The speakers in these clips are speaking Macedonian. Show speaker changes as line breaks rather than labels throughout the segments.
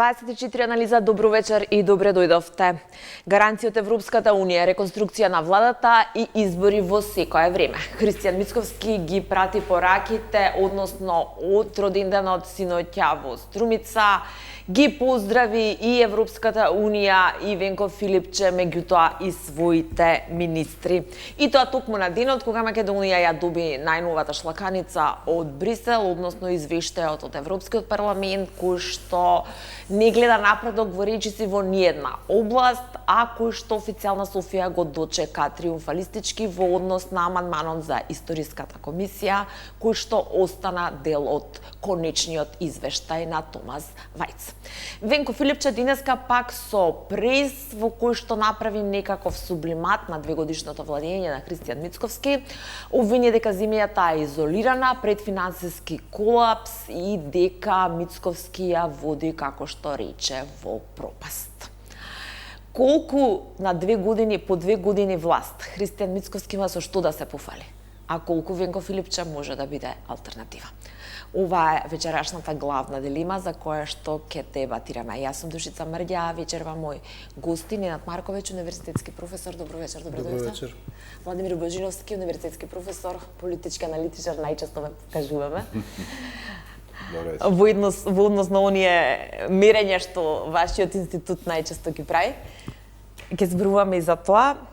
24 анализа, добро вечер и добре дојдовте. Гаранција од Европската Унија, реконструкција на владата и избори во секое време. Христијан Мицковски ги прати пораките, односно од роденденот синоќа во Струмица, ги поздрави и Европската Унија и Венко Филипче, меѓутоа и своите министри. И тоа токму на денот кога Македонија ја доби најновата шлаканица од Брисел, односно извештајот од Европскиот парламент, кој што не гледа напредок во речиси во ниедна област, а кој што официјална Софија го дочека триумфалистички во однос на амандманот за историската комисија, кој што остана дел од конечниот извештај на Томас Вајц. Венко Филипче денеска пак со прес во кој што направи некаков сублимат на двегодишното владење на Христијан Мицковски, обвини дека земјата е изолирана пред финансиски колапс и дека Мицковски ја води, како што рече, во пропаст. Колку на 2 години, по 2 години власт, Христијан Мицковски има со што да се пофали, а колку Венко Филипче може да биде алтернатива? Ова е вечерашната главна дилема за која што ќе дебатираме. Јас сум Душица Мрѓа, вечерва мој гости Ненад Марковиќ, универзитетски професор. Добро вечер, добре дојдовте.
Добро вечер.
Владимир Божиновски, универзитетски професор, политички аналитичар, најчесто ме кажуваме. Во однос на оние мерења што вашиот институт најчесто ги прави. Ќе зборуваме и за тоа.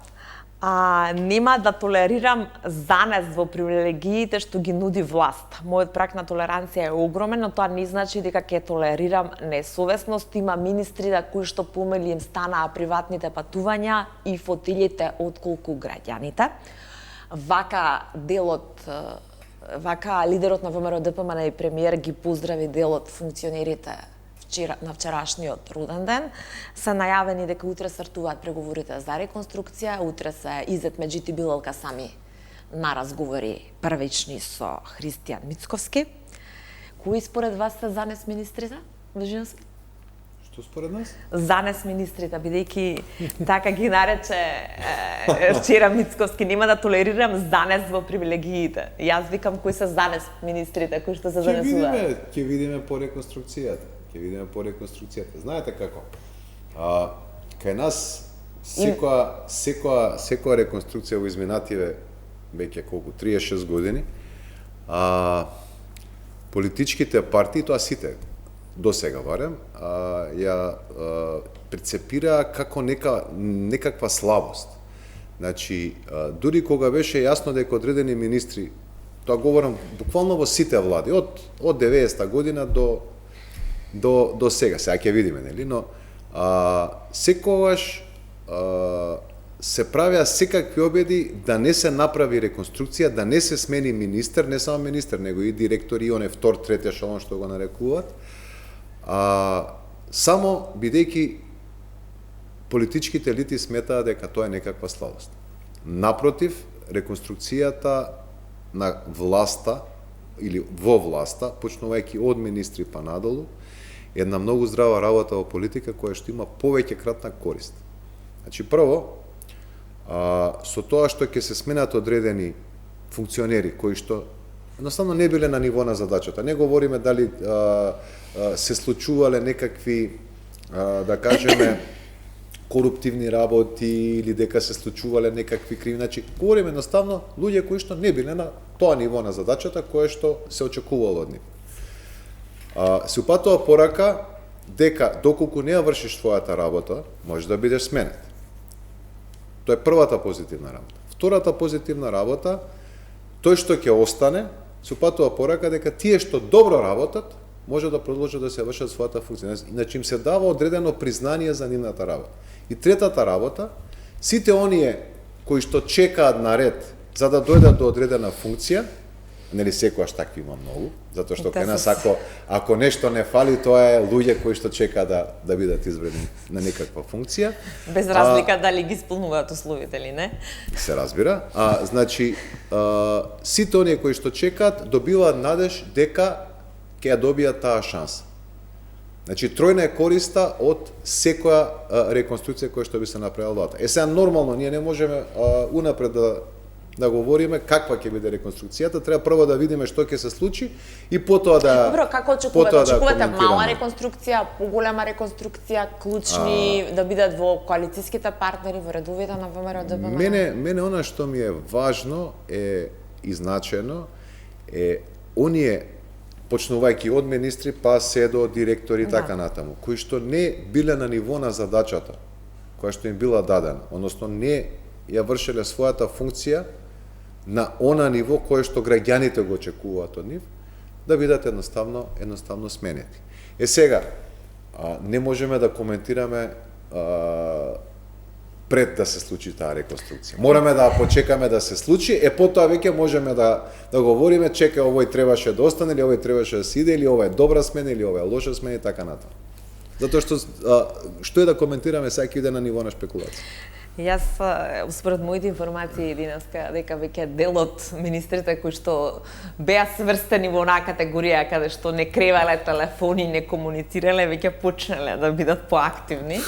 Нема да толерирам занес во привилегиите што ги нуди власт. Мојот праг на толеранција е огромен, но тоа не значи дека ќе толерирам несовесност. Има министри кои што помали им станаа приватните патувања и фотилите отколку граѓаните. Вака лидерот на ВМРО-ДПМН и премиер ги поздрави дел од функционерите на вчерашниот роден ден. Се најавени дека утре стартуваат преговорите за реконструкција, утре се Изет Меджити Билалка сами на разговори првични со Христијан Мицковски. Кои според вас се занес министрите, Божиновски?
Што според нас?
Занес министрите, бидејќи така ги нарече вчера Мицковски, нема да толерирам занес во привилегиите. Јас викам кои се занес министрите, кои што се занесуваат.
Ќе видиме по реконструкцијата. Знаете како? Кај нас секоја реконструкција во изминативе веќе колку 36 години, политичките партии, тоа сите до сега барем, ја прецепира како некаква слабост. Значи, дури кога беше јасно дека одредени министри, тоа говорам буквално во сите влади, од 90-та година до сега, сега ќе видиме, нели, но секогаш се правеа секакви обиди да не се направи реконструкција, да не се смени министер, не само министер, него и директори, и оне втор, трети ешелон што го нарекуваат, само бидејќи политичките елити сметаа дека тоа е некаква слабост. Напротив, реконструкцијата на власта или во власта, почнувајќи од министри па надолу, една многу здрава работа во политика која што има повеќе кратна корист. Значи, прво, со тоа што ќе се сменат одредени функционери кои што едноставно не биле на ниво на задачата. Не говориме дали се случувале некакви, да кажеме, коруптивни работи или дека се случувале некакви криви. Значи, говориме едноставно луѓе кои што не биле на тоа ниво на задачата кое што се очекувало од нив. Се упатува порака дека доколку не ја вршиш својата работа, може да бидеш сменет. Тоа е првата позитивна работа. Втората позитивна работа, тој што ќе остане, се упатува порака дека тие што добро работат, може да продолжат да се вршат својата функција. Значи им се дава одредено признание за нивната работа. И третата работа, сите оние кои што чекаат на ред за да дојдат до одредена функција, нели секогаш такви има многу, затоа што кај нас ако нешто не фали, тоа е луѓе кои што чекаат да бидат избрани на некаква функција.
Без разлика дали ги исполнуваат условите или не.
Се разбира. Значи, сите оние кои што чекаат добиваат надеж дека ќе ја добијат таа шанса. Значи, тројна е користа од секоја реконструкција која што би се направила владата. Сега нормално ние не можеме унапред да говориме каква ќе биде реконструкцијата, треба прво да видиме што ќе се случи и потоа да
Добро, како очекувате?
потоа да
Очекувате мала
коментираме.
реконструкција, поголема реконструкција, клучни да бидат во коалициските партнери, во редовите на ВМРО ДПМН?
Мене она што ми е важно е и значено е оние почнувајќи од министри па се до директори
Да.
така натаму, кои што не биле на ниво на задачата која што им била дадена, односно не ја вршеле својата функција на она ниво кое што граѓаните го очекуваат од нив, да бидат едноставно сменети. Сега, не можеме да коментираме пред да се случи таа реконструкција. Мораме да почекаме да се случи, потоа веќе можеме да говориме, чека, овој требаше да остане, или овој требаше да се иде, или ова е добра смена, или ова е лоша смена и така натаму. Затоа што е да коментираме, сега ќе иде на ниво на спекулација.
Јас, според моите информации денеска, дека веќе дел од министрите кои што беа сврстени во онаа категорија каде што не кревале телефони, не комуницирале, веќе почнале да бидат поактивни.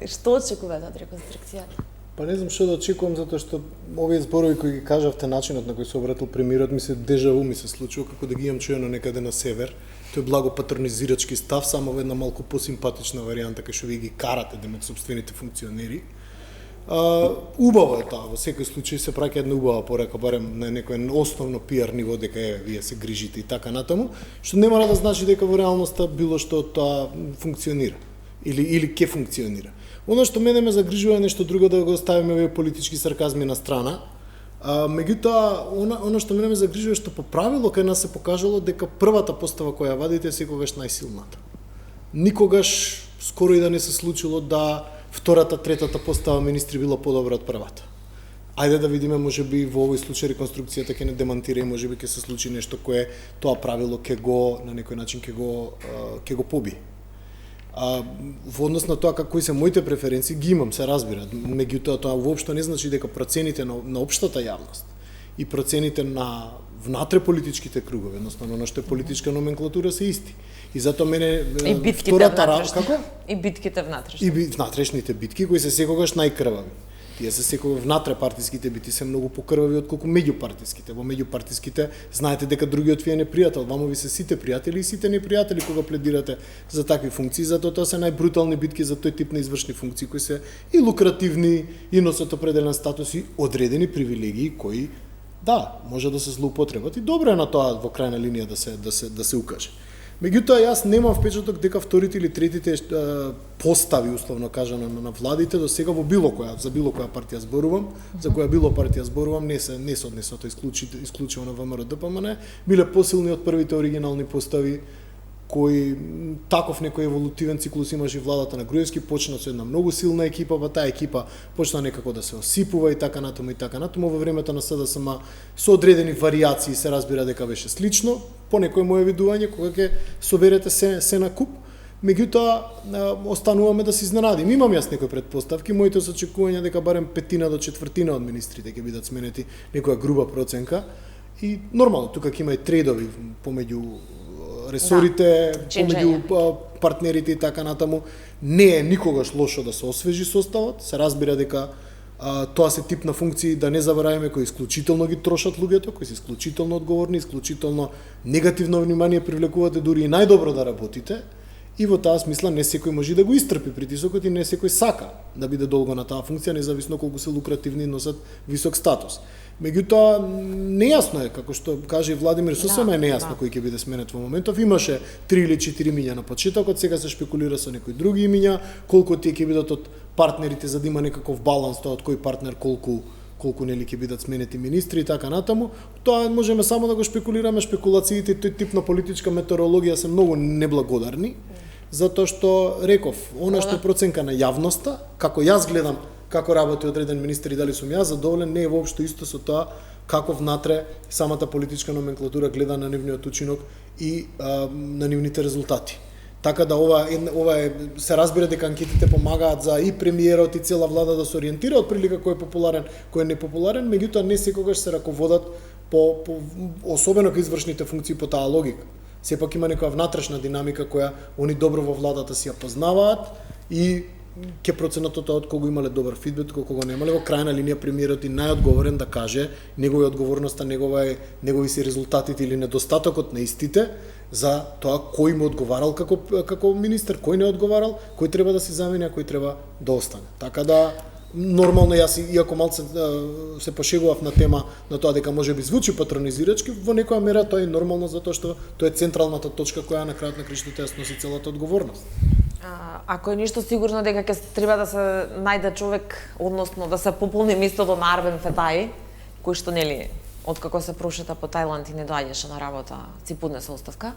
Што очекувате од реконструкцијата?
Па не знам што да очекувам, затоа што овие зборови кои ги кажавте, начинот на кој се обратил премиерот, ми се дежаву ми се случува, како да ги имам чуено некаде на север. Тој благо патронизирачки став, само во една малку посимпатична варијанта, кај што ви ги карате, демек, собствените функционери. Убаво е тоа, во секој случај се праќа една убава порака, барем на некој основно пиар ниво, дека вие се грижите и така натаму, што не мора да значи дека во реалноста било што тоа функционира или ќе функционира. Оно што мене ме загрижува е нешто друго, да го оставиме овие политички сарказми на страна. Меѓутоа, оно што мене ме загрижува е што по правило кај нас се покажало дека првата постава која вадите е секогаш најсилната. Никогаш скоро и да не се случило да втората, третата постава министри била подобра од првата. Ајде да видиме, можеби во овој случај реконструкцијата ќе не демантира и можеби ќе се случи нешто кое тоа правило ќе го на некој начин ќе го побие. Во однос на тоа кои се моите преференции, ги имам, се разбира. Меѓутоа, тоа воопшто не значи дека процените на општата јавност и процените на внатре политичките кругови, односно на што е политичка номенклатура, се исти. И затоа мене
И битките
втората
внатрешни.
како?
И битките внатрешни.
И внатрешните битки кои се секогаш најкрвави. Тие се секогаш внатре партиските битки се многу покрвави отколку меѓупартиските. Во меѓупартиските знаете дека другиот ви е непријател, ваму ви се сите пријатели и сите непријатели кога пледирате за такви функции, затоа тоа се најбрутални битки за тој тип на извршни функции кои се и лукративни и носат определен статус и одредени привилегии кои може да се злоупотребат и добро е на тоа во крајна линија да се укаже. Меѓутоа, јас немам впечаток дека вторите или третите постави, условно кажано, на владите до сега за било која партија зборувам, за која било партија зборувам, не се однесото исклучиво на ВМРО ДПМН, биле посилни од првите оригинални постави кои таков некој еволутивен циклус имаше владата на Груевски, почна со една многу силна екипа, па таа екипа почна некако да се осипува и така натаму во времето на СДСМ со одредени варијации се разбира дека беше слично, по некој мое видување кога ќе соберете се на куп. Меѓутоа остануваме да се изненадим. Имам јас некои претпоставки, моите се очекувања дека барем петина до четвртина од министрите ќе бидат сменети, некоја груба проценка и нормално тука ќе има и трейдови помеѓу ресорите, помеѓу партнерите и така натаму. Не е никогаш лошо да се освежи составот, се разбира дека тоа се тип на функции, да не забораваме, кои исклучително ги трошат луѓето, кои се исклучително одговорни, исклучително негативно внимание привлекувате, дури и најдобро да работите. И во таа смисла не секој може да го истрпи притисокот и не секој сака да биде долго на таа функција, независно колку се лукративни и носат висок статус. Меѓутоа, нејасно е, како што каже Владимир, сосема е нејасно кој ќе биде сменет во моментов. Имаше 3 или 4 имиња на почетокот, сега се шпекулира со некои други имиња, колку тие ќе бидат од партнерите за да има некаков баланс, тоа од кој партнер колку нели ќе бидат сменети министри и така натаму. Тоа можеме само да го шпекулираме, шпекулациите, тој тип на политичка метеорологија се многу неблагодарни, затоа што реков, она што е проценка на јавноста, како јас гледам како работи одреден министер и дали сум јас задоволен, не е воопшто исто со тоа како внатре самата политичка номенклатура гледа на нивниот учинок и на нивните резултати. Така да ова е се разбира дека анкетите помагаат за и премиерот и цела влада да се ориентира од прилика кој е популарен, кој е непопуларен, меѓутоа не секогаш се раководат по особено кај извршните функции по таа логика. Сепак има некоја внатрешна динамика која они добро во владата си ја познаваат и ќе проценатот од кого имале добар фидбек, кого немале. Во крајна линија премиерот и најодговорен да каже негови одговорноста, негови се резултатите или недостатокот на истите за тоа кој му одговарал како министер, кој не одговарал, кој треба да се замени, а кој треба да остане. Така да нормално јас иако малце се пошегував на тема на тоа дека може би звучи патронизирачки, во некоја мера тоа е нормално затоа што тоа е централната точка која на крајот на краиштата ја носи целата одговорност.
Ако е ништо сигурно дека ќе треба да се најде човек, односно да се пополни местото на Арбен Фетаи, кој што нели откако се прошета по Тајланд и не доаѓаше на работа, си поднесе оставка.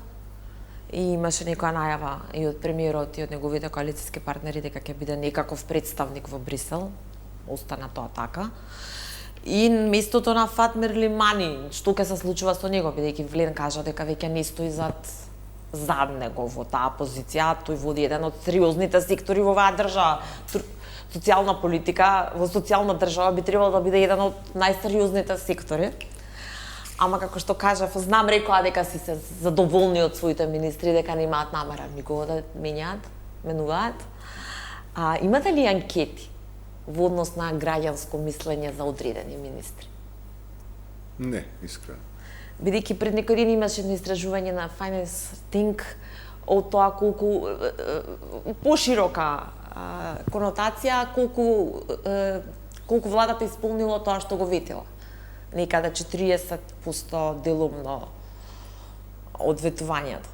И имаше некоја најава и од премиерот и од неговите коалициски партнери дека ќе биде некаков представник во Брисел. Остана тоа така. И местото на Фатмир Лимани, што ќе се случува со него, бидејќи Влен кажа дека веќе не стои зад него во таа позиција, тој води еден од сериозните сектори во оваа држава. Социјална политика во социјална држава би требало да биде еден од најсериозните сектори. Ама како што кажав, знам рекоа дека си се задоволни од своите министри, дека немаат намера никого да менуваат. Имате ли анкети во однос на граѓанско мислење за одредени министри?
Не, искрено.
Бидејќи пред некој ден имаше едно истражување на Finance Think од тоа колку поширока конотација, колку владата исполнила тоа што го ветила. Некаде 40% делумно од ветувањето.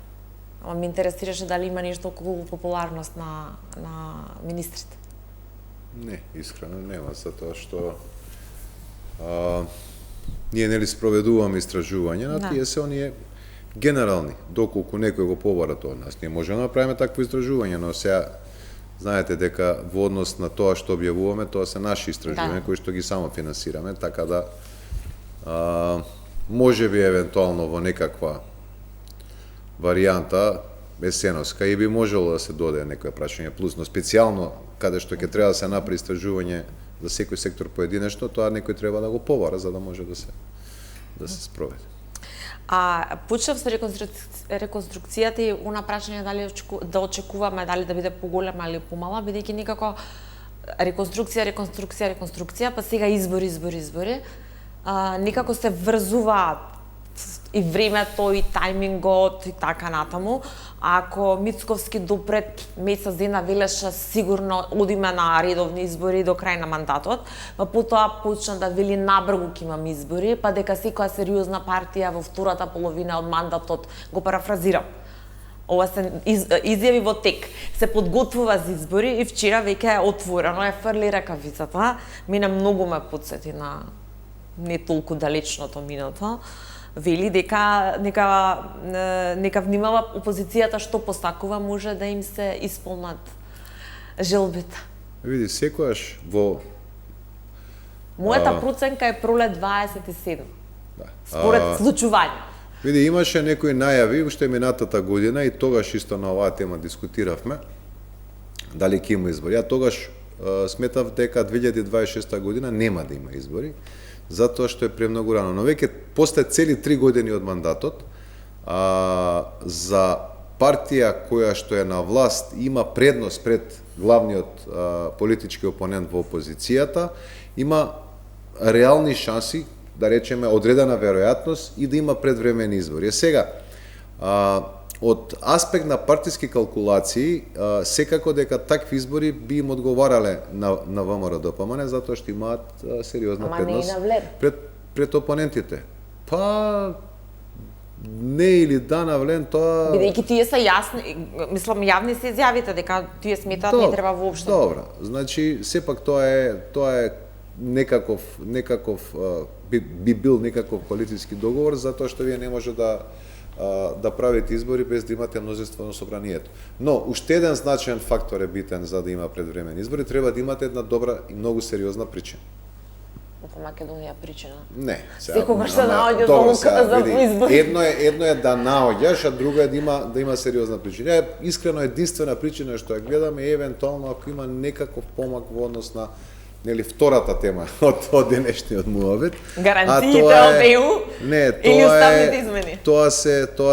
Ама ме интересираше дали има нешто околу популарност на министрите.
Не, искрено нема, затоа што ние нели спроведуваме истражувања, на тие се оние генерални, доколку некој го побара тоа од нас. Ние можеме да направиме такво истражување, но сега знаете дека во однос на тоа што објавуваме, тоа се наши истражувања кои што ги само финансираме, така да може би евентуално во некаква варијанта есеновска и би можело да се додаде некоја прашање плюс, но специјално каде што ќе треба да се направи истражување за секој сектор поединечно, тоа некој треба да го побара за да може да се спроведе.
Почнав со реконструкцијата и она прашање дали да очекуваме дали да биде поголема или помала, бидејќи некако реконструкција, па сега избори, некако се врзуваат и времето, и тајмингот, и така натаму. Ако Мицковски допред месец дена велеше сигурно одиме на редовни избори до крај на мандатот, па потоа почна да вели набрзо ќе имаме избори, па дека секоја сериозна партија во втората половина од мандатот, го парафразирам, ова се изјави во тек, се подготвува за избори и вчера веќе е отворено, е фрли ракавицата, мене многу ме потсети на не толку далечното минато, вели дека нека внимава опозицијата што постакува, може да им се исполнат желбите.
Види, секојаш во
мојата проценка е пролет 27.
Да.
Според случување.
Види, имаше некои најави уште минатата година и тогаш исто на оваа тема дискутиравме дали ќе има избори. Ја тогаш сметав дека 2026 година нема да има избори, затоа што е премногу рано. Но веќе после цели 3 години од мандатот, за партија која што е на власт има предност пред главниот политички опонент во опозицијата, има реални шанси, да речеме, одредена веројатност и да има предвремени избори. Сега, од аспект на партиски калкулации, секако дека такви избори би им одговарале на ВМРО-ДПМН, затоа што имаат сериозна предност пред опонентите. Па не или да навлен тоа...
Бидејќи тие се јасни, мислам, јавни се изјавите дека тие сметаат не треба воопшто.
Добро, значи сепак тоа е некаков би бил некаков коалицијски договор, затоа што вие не може да правите избори без да имате мнозинство на собранието. Но уште еден значаен фактор е битен за да има предвремени избори, треба да имате една добра и многу сериозна причина.
Во Македонија причина?
Не.
Секогаш се наоѓаш одлука за избори.
Едно е да наоѓаш, а друго е да има сериозна причина. Искрено единствена причина што ја гледаме е евентуално ако има некаков помак во однос на нели втората тема од денешниот муавет.
Гаранциите од ЕУ или уставните измени?
Тоа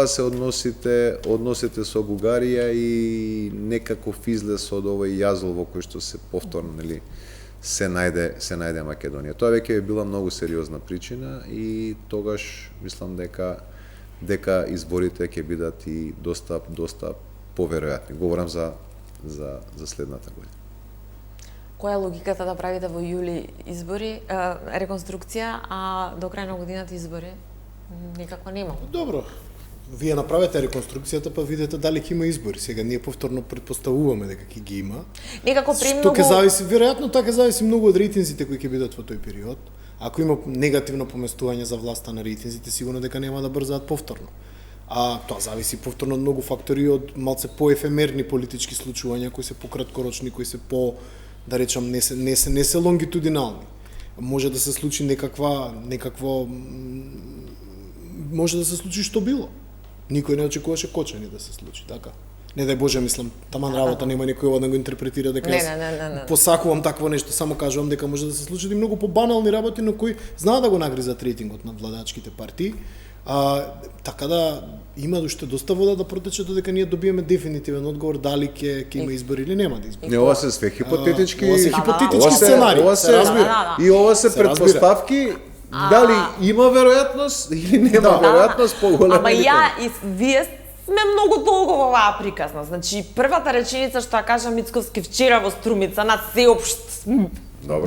се односите со Бугарија и некаков излез од овој јазол во кој што се повторно нели се најде Македонија. Тоа веќе е била многу сериозна причина и тогаш мислам дека изборите ќе бидат и доста поверојатни. Говорам за следната година.
Која е логиката да правите во јули избори, реконструкција, а до крај на годината избори? Никаква нема.
Добро. Вие направете реконструкцијата, па видите дали ќе има избори. Сега ние повторно претпоставуваме дека ќе ги има.
Некако
Што
премногу...
ќе зависи, веројатно тоа ќе зависи многу од рейтинзите кои ќе бидат во тој период. Ако има негативно поместување за власта на рейтинзите, сигурно дека нема да брзаат повторно. А тоа зависи повторно од многу фактори, од малце поефемерни политички случувања кои се пократкорочни, кои се по, да речам, не се лонгитудинални. Може да се случи некакво може да се случи што било. Никој не очекуваше Кочани да се случи, така. Не дај Боже, мислам, таман работа нема некој да го интерпретира дека
Не.
посакувам такво нешто, само кажувам дека може да се случи и многу побанални работи на кои знаат да го нагризат рейтингот на владачките партии. Така да има уште доста вода да протече додека ние добиеме дефинитивен одговор дали ќе има избори или нема да избори.
Не, ова се све хипотетички.
Ова се хипотетички сценари.
се разбира. И ова се предпоставки дали има веројатност или нема веројатност поголема.
Ама и вие сме многу долго во оваа приказна. Значи, првата реченица што ја кажа Мицковски вчера во Струмица на сеопшт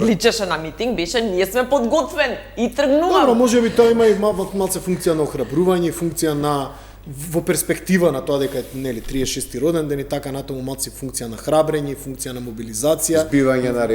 личеше на митинг, беше ние сме подготвени и тргнуваме.
Добро, можеби тоа има и малце функција на охрабрување, функција на во перспектива на тоа дека е нели 36-ти роден ден и така натаму малце функција на храбрење, функција на мобилизација,
Збивање на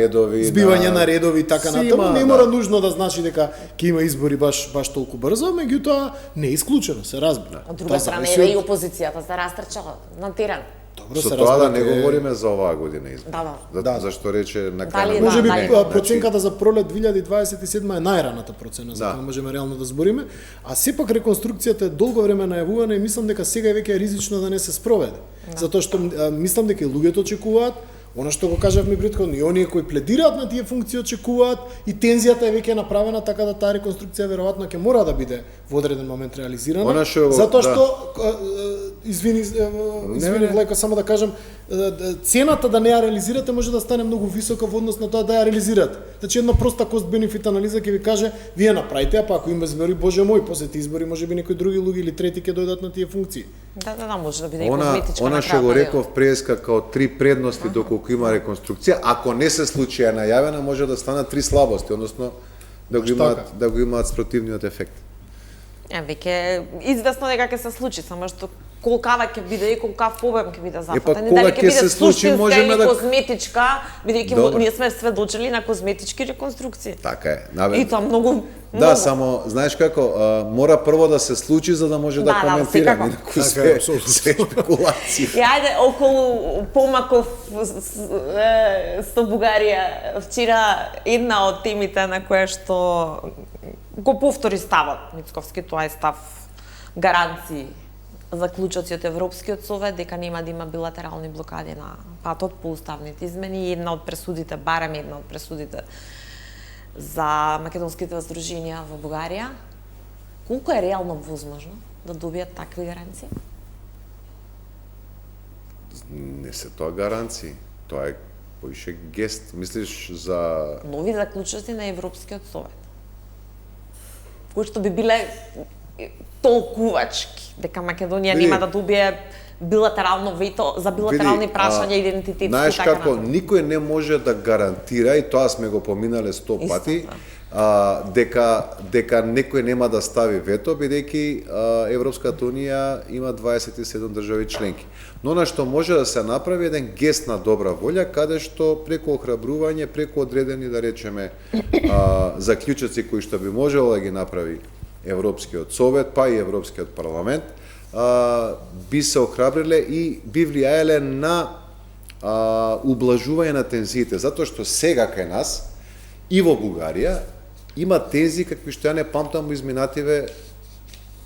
редови,
и така натаму. Не мора нужно да значи дека ќе има избори баш толку брзо, меѓутоа не е исклучено, се разбира.
Од друга страна е и опозицијата се растрчала на терен.
Добро,
со тоа да не говориме за оваа година избори.
Да.
Зашто рече на
Дали
крај.
Можеби
значи-
проценката за пролет 2027 е најраната процена за која можеме реално да збориме, а сепак реконструкцијата е долго време најавувана и мислам дека сега е веќе ризично да не се спроведе. Затоа што мислам дека и луѓето очекуваат, она што го кажавме претходно, и оние кои пледираат на тие функции очекуваат и тензијата е веќе направена така да таа реконструкција веројатно ќе мора да биде во одреден момент реализирана. Затоа што извини Влајко, само да кажам, цената да не ја реализирате може да стане многу висока во однос на тоа да ја реализирате. Значи една проста кост-бенефит анализа ќе ви каже вие направите, а па ако има избори, боже мој, после тие избори можеби некои други луѓе или трети ќе дојдат на тие функции.
Да, може да биде и козметичка.
Она што го реков преска као 3 предности доколку има реконструкција, ако не се случи ја најавена, може да станат 3 слабости, односно да го имаат спротивниот ефект.
Веќе известно дека ќе се случи, само што колкава ќе биде и колкав обем ќе биде зафатен.
Кога
Дали
ќе
ќе
се
биде
случи,
суштинска
можеме
или
да
козметичка, бидејќи ние сме сведочили на козметички реконструкции.
Така е.
И тоа многу.
Да, само знаеш како, мора прво да се случи за да може да коментираме, инаку све спекулации.
И ајде околу помаков со Бугарија, вчера една од темите на која што го повтори ставот Мицковски, тоа е став гаранции заклучоци од Европскиот совет дека нема да има билатерални блокади на патот по уставните измени и една од пресудите, барем една од пресудите за македонските воздруженија во Бугарија. Колку е реално возможно да добијат такви гаранции?
Не се тоа гаранции, тоа е поише гест. Мислиш за
нови заклучоци на Европскиот совет, кои што би биле толкувачки дека Македонија нема да добие билатерално вето за билатерални прашања, идентитетски и
знаеш
така
како, никој не може да гарантира, и тоа сме го поминале 100 пати, дека некој нема да стави вето, бидејќи Европската унија има 27 држави членки. Но на што може да се направи еден гест на добра волја, каде што преку охрабрување, преку одредени, да речеме, заклучоци кои што би можело да ги направи Европскиот совет, па и Европскиот парламент, би се охрабриле и би влијаеле на ублажување на тензиите, затоа што сега кај нас и во Бугарија има тензии какви што ја не памтам во изминативе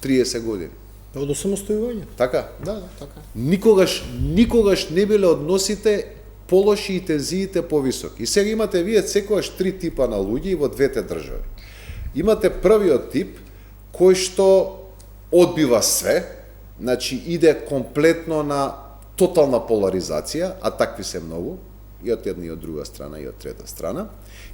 30 години.
Од осамостојување.
Така?
Да, така.
Никогаш не биле односите полоши и тензиите повисоки. И сега имате вие секогаш три типа на луѓе во двете држави. Имате првиот тип кој што одбива све, значи иде комплетно на тотална поларизација, а такви се многу, и од една и од друга страна и од трета страна.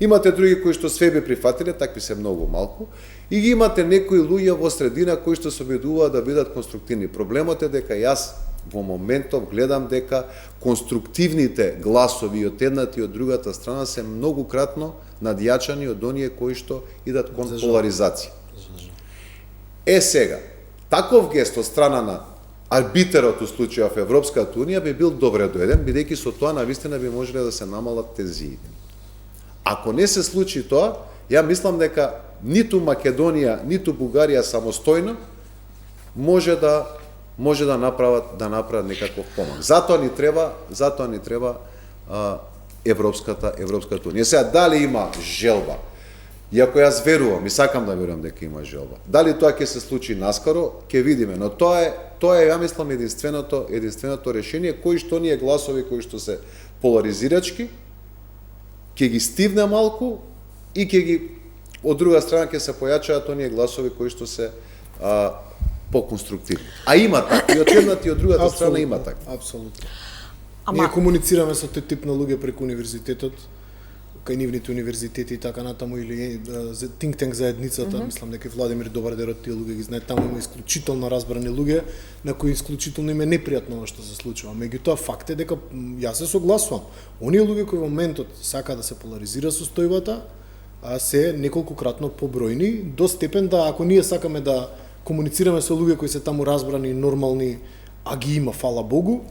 Имате други кои што све би прифатиле, такви се многу малку, и ги имате некои луѓе во средина кои што се обидуваат да бидат конструктивни. Проблемот е дека јас во моментов гледам дека конструктивните гласови од едната и од другата страна се многу кратно надјачани од оние кои што идат кон поларизација. Сега, таков гест од страна на арбитерот у случајов Европската Унија би бил добре доеден, бидејќи со тоа навистина би можеле да се намалат тензиите. Ако не се случи тоа, ја мислам дека ниту Македонија, ниту Бугарија самостојно може да направат некаков помак. Затоа ни треба Европската Унија. Сега дали има желба? Иако јас верувам и сакам да верувам дека има желба. Дали тоа ќе се случи наскоро, ќе видиме, но тоа е ја мислам единственото решение кои што ние гласови кои што се поларизирачки ќе ги стивне малку и ќе ги од друга страна ќе се појачаат оние гласови кои што се поконструктивни. А има такви, од едната и од другата страна има такви.
Апсолутно. Ние комуницираме со тој тип на луѓе преку универзитетот, кај нивните универзитети и така натаму, или think tank заедницата, мислам дека Владимир Добардерот тие луѓе ги знае, таму има исклучително разбрани луѓе на кои исклучително им е непријатно ова што се случува. Меѓутоа факт е дека јас се согласувам. Оние луѓе кои во моментот сака да се поларизира состојбата, се неколкократно побројни до степен да ако ние сакаме да комуницираме со луѓе кои се таму разбрани, нормални, а ги има, фала Богу,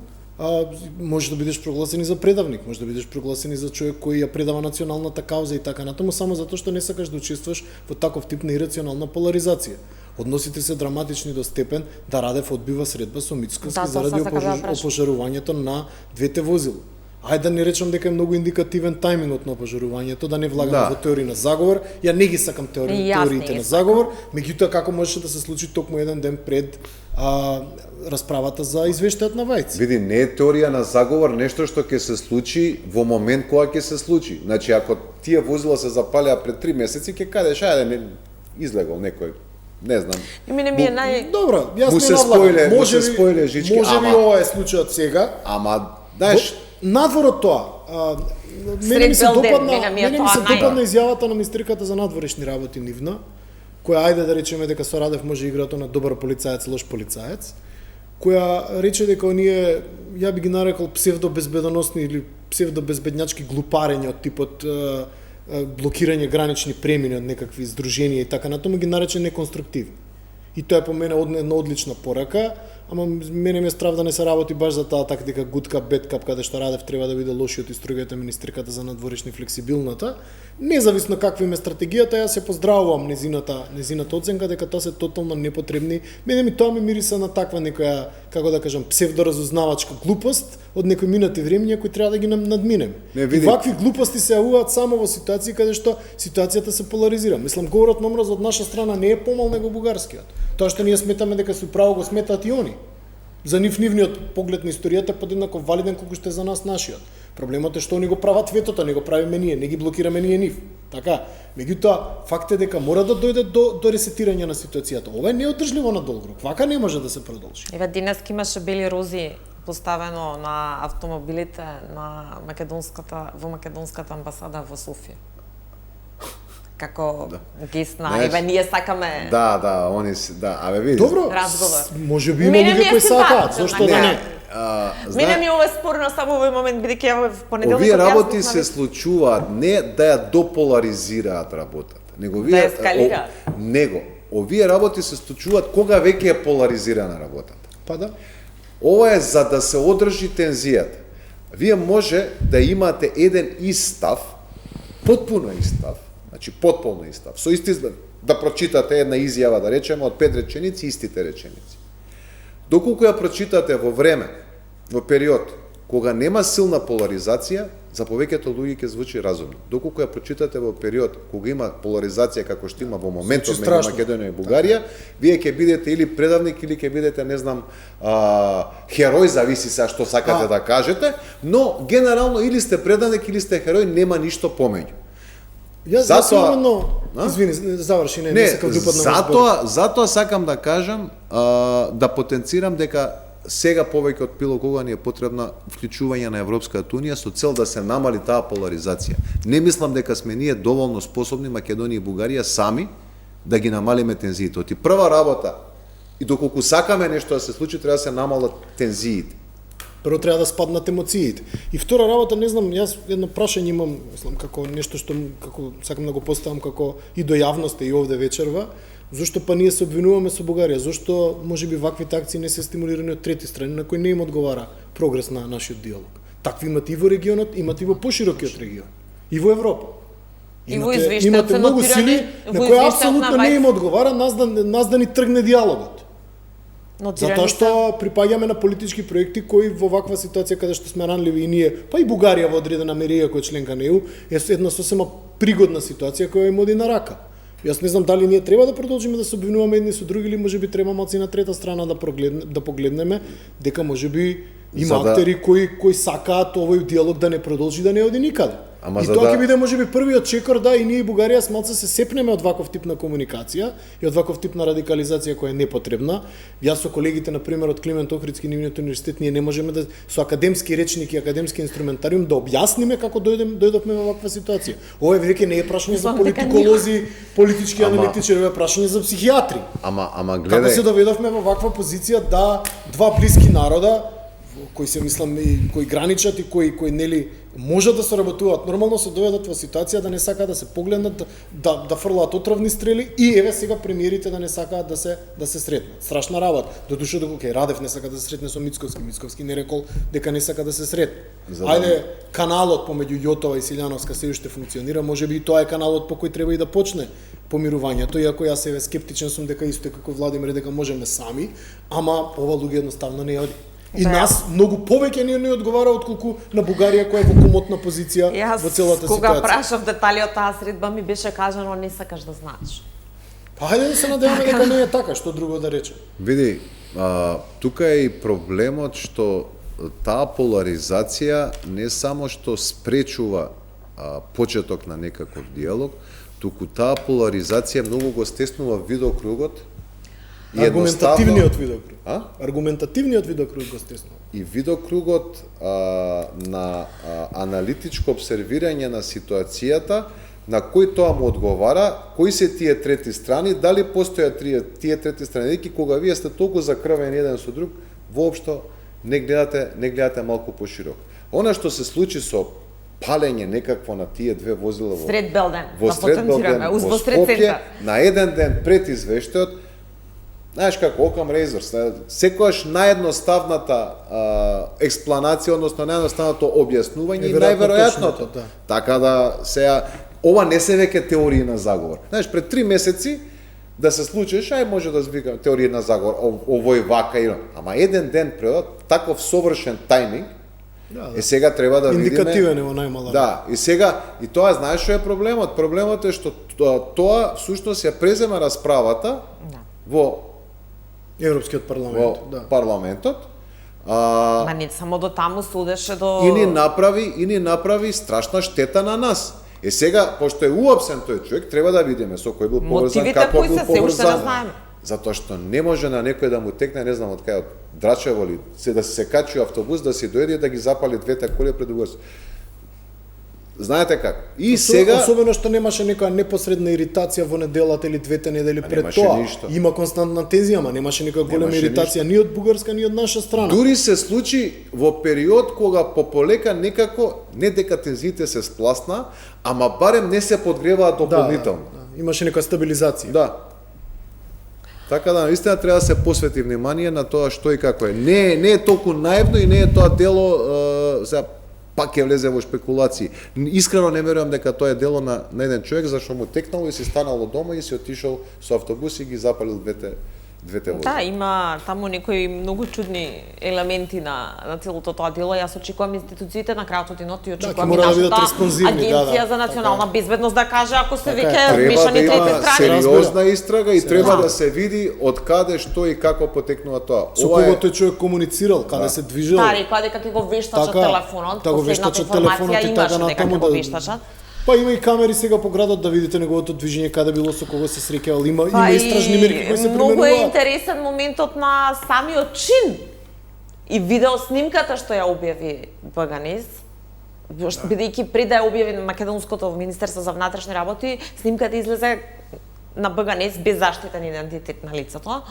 може да бидеш прогласени за предавник, може да бидеш прогласени за човек кој ја предава националната кауза и така натаму, само затоа што не сакаш да учествуваш во таков тип на ирационална поларизација. Односите се драматични до степен да Радев одбива средба со Мицкоски заради опожарувањето на двете возила. Ајде да не речам дека е многу индикативен тајмингот на опожарувањето, да не влагаме во теории на заговор. Ја не ги сакам теориите на заговор, меѓутоа како можеше да се случи токму еден ден пред расправата за извештајот на Вајци.
Види, не е теорија на заговор нешто што ќе се случи во момент кога ќе се случи. Значи, ако тие возила се запалеа пред 3 месеци, ќе кажеш, ајде, не излегол некој, не знам.
Добро, јас
му
не
се
навлагам.
Може се споиле жички,
може би ова е случајот сега.
Ама, знаеш,
надвор од тоа, мене ми се допадна изјавата на министерката за надворешни работи нивна, која ајде да речеме дека со Радев може играто на добар полицаец, лош полицаец, која рече дека оние, ја би ги нарекол псевдобезбедоносни или псевдобезбедњачки глупарења од типот блокирање гранични премини од некакви здруженија и така натаму, ги нарече неконструктивни. И тоа е по мене една одлична порака, ама мене ме страв да не се работи баш за таа тактика good cup, bad cup, каде што Радев треба да биде лошиот и строгата министерката за надворешни флексибилната. Независно каква им е стратегијата, јас се поздравувам незината оценка дека тоа се тотално непотребни. Мене ми тоа ми мириса на таква некоја, како да кажам, псевдоразузнавачка глупост од некои минати времиња кои треба да ги надминеме. Вакви глупости се јавуваат само во ситуации каде што ситуацијата се поларизира. Мислам, говорот на омраз од наша страна не е помал него бугарскиот. Тоа што ние сметаме дека се право го сметаат и они. За нивниот поглед на историјата е подеднако валиден колку што е за нас нашиот. Проблемот е што они го прават ветото, не го правиме ние, не ги блокираме ние нив. Така, меѓутоа факт е дека мора да дојде до ресетирање на ситуацијата. Ова е неодржливо на долг рок. Вака не може да се продолжи.
Еве денеска имаше бели рози поставено на автомобилите на во македонската амбасада во Софија. Како гест на еве ние сакаме.
они си, абе види.
Добро,
разговор.
Може би има луѓе кои сакаат, зошто да не?
Мене ми ова е спорно само во овој момент, бидејќи ја в понеделник
овие работи се случуваат не да ја дополаризираат работата, него
да ескалираат.
Овие работи се случуваат кога веќе е поларизирана работата.
Па да.
Ова е за да се одржи тензијата. Вие може да имате еден истав, потпуно истав, значи потполно истав, со исти да прочитате една изјава, да речеме, од 5 реченици, истите реченици. Доколку ја прочитате во време, во период, кога нема силна поларизација, за повеќето луѓе ќе звучи разумно. Доколку ја прочитате во период кога има поларизација како што има во моментот меѓу Македонија и Бугарија, вие ќе бидете или предавник или ќе бидете, не знам, херој, зависи се што сакате да кажете, но генерално или сте предавник или сте херој, нема ништо помеѓу.
Јас извини, заврши, не сакам да упаднам.
Затоа сакам да кажам, да потенцирам дека сега повеќе од било кога ни е потребна вклучување на Европската унија со цел да се намали таа поларизација. Не мислам дека сме ние доволно способни, Македонија и Бугарија, сами да ги намалиме тензиите. И прва работа, и доколку сакаме нешто да се случи, треба да се намалат тензиите.
Прво треба да спаднат емоциите. И втора работа, не знам, јас едно прашање имам, мислам, како нешто што како сакам да го поставам како и до јавноста и овде вечерва. Зошто па ние се обвинуваме со Бугарија? Зошто можеби ваквите акции не се стимулирани од трети страни на кои не им одговара прогрес на нашиот диалог? Такви имате и во регионот, имате и во поширокиот регион, и во Европа. Имате многу сили на кои апсолутно не им одговара нас да ни тргне диалогот. Затоа што припаѓаме на политички проекти кои во ваква ситуација каде што сме ранливи и ние, па и Бугарија во одредена мера кој членка на ЕУ, е една сосема пригодна ситуација која им оди на рака. Јас не знам дали ние треба да продолжиме да се обвинуваме едни со други или можеби треба малци на трета страна да погледнеме дека можеби има актери кои сакаат овој диалог да не продолжи, да не оди никаде. И тоа ќе биде можеби првиот чекор да и ние и Бугарија малце се сепнеме од ваков тип на комуникација и од ваков тип на радикализација која е непотребна. Јас со колегите на пример од Климент Охридски нивниот универзитет ние не можеме да со академски речник и академски инструментариум да објасниме како дојдовме во ваква ситуација. Ова веќе не е прашање за политиколози, политички аналитичари, ова е прашање за психијатри.
Ама гледај.
Како се доведовме во ваква позиција да два блиски народа кои се мислам и кои граничат и кои нели можат да соработуваат нормално, се доведат во ситуација да не сакаат да се погледнат, да фрлаат отровни стрели и еве сега премиерите да не сакаат да се сретнат. Страшна работа. Додуше доколку Радев не сака да се сретне со Мицковски не рекол дека не сака да се сретне. Ајде, каналот помеѓу Јотова и Силјановска се уште функционира, можеби и тоа е каналот по кој треба и да почне помирувањето, иако јас еве скептичен сум дека исто како Владимир дека можеме сами, ама ова луѓе едноставно не оди. И нас многу повеќе не одговара отколку на Бугарија која е во комотна позиција во целата ситуација.
Кога прашав детали од таа средба ми беше кажано не сакаш да знаеш.
Па хајде да се надеваме дека не е така, што друго да речем.
Види, тука е и проблемот што таа поларизација не само што спречува почеток на некаков диалог, туку таа поларизација многу го стеснува видокругот.
Аргументативниот видокруг. Аргументативниот видокруг го стеснува.
И видокругот на аналитичко обсервирање на ситуацијата, на кој тоа му одговара, кои се тие трети страни, дали постојат тие трети страни, и кога вие сте толку закрвени еден со друг, воопшто не гледате малку поширок. Она што се случи со палење некакво на тие две возила
Сред Белден,
во Скопје, на еден ден пред извештајот, знаеш како Окам Рейзорс, секојаш наједноставната експланација, односно наједноставното објаснување и најверојатното. Така да сега ова не се веќе теории на заговор. Знаеш, пред 3 месеци да се случиш, може да звикаме теорија на заговор, овој вака и ама еден ден пред таков совршен тајминг, сега треба да видиме
индикативен е во најмала.
Да, и сега и тоа знаеш што е проблемот? Проблемот е што тоа всушност ја презема расправата во
Европскиот парламент,
парламентот.
Ма не само до таму судеше до
И ни направи страшна штета на нас. Сега, пошто е уапсен тој човек, треба да видиме со кој бил поврзан, како бил поврзан. Затоа што не може на некој да му текне, не знам од кај, од Драчево или да се качи автобус, да си дојде и да ги запали двете коли пред угорство. Знаете како? И сега
особено што немаше некоја непосредна иритација во неделата или двете недели пред тоа. Има константна тензија, ама немаше некоја голема иритација ни од бугарска ни од наша страна.
Дури се случи во период кога пополека некако не дека тензиите се спласна, ама барем не се подгреваат дополнително.
Имаше некоја стабилизација.
Да. Така да, наистина треба да се посвети внимание на тоа што и како е. Не е толку наивно и не е тоа дело за пак ќе влезе во шпекулации. Искрено не верувам дека тоа е дело на еден човек, зашто му текнало и си станало дома и си отишол со автобус и ги запалил двете двете возила.
Да, има таму некои многу чудни елементи на целото тоа дело. Јас очекувам институциите на крајот од денот и очекувам
ќе
и
мора да бидат
нашата
респонзивни,
агенција
да.
за национална безбедност да каже ако се
Така е.
веќе
Треба да
мешани
има
трети страни.
сериозна истрага и треба
Да.
да се види од каде, што и како потекнува тоа.
Со
Ова
кого тој човек комуницирал, каде се движел.
Да, рекоа дека ќе го вештачат
Така,
телефонот,
да го
последната
вештачат телефонот
информација
и
имаше
така
дека ќе
натаму
го
да-
вештачат.
Па има и камери сега по градот да видите неговото движење, каде било, со кого се среќавал, има
Па
истражни мерки кои се
многу е
применуваат.
интересен моментот на самиот чин и видеоснимката што ја објави БГНИС, бидејќи пред да ја објави македонското Министерство за внатрешни работи, снимката излезе на БГНИС без заштитен идентитет на лицето.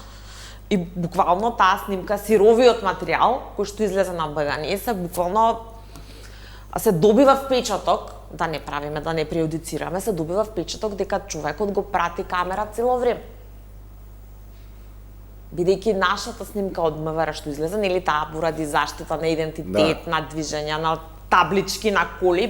И буквално таа снимка, сировиот материјал кој што излезе на БГНИС, буквално се добива впечаток, да не правиме, да не преюдицираме, се добива впечаток дека човекот го прати камера цело време. Бидејќи нашата снимка од МВР што излезе, нели таа поради заштита на идентитет,
Да.
на движења, на таблички, на коли,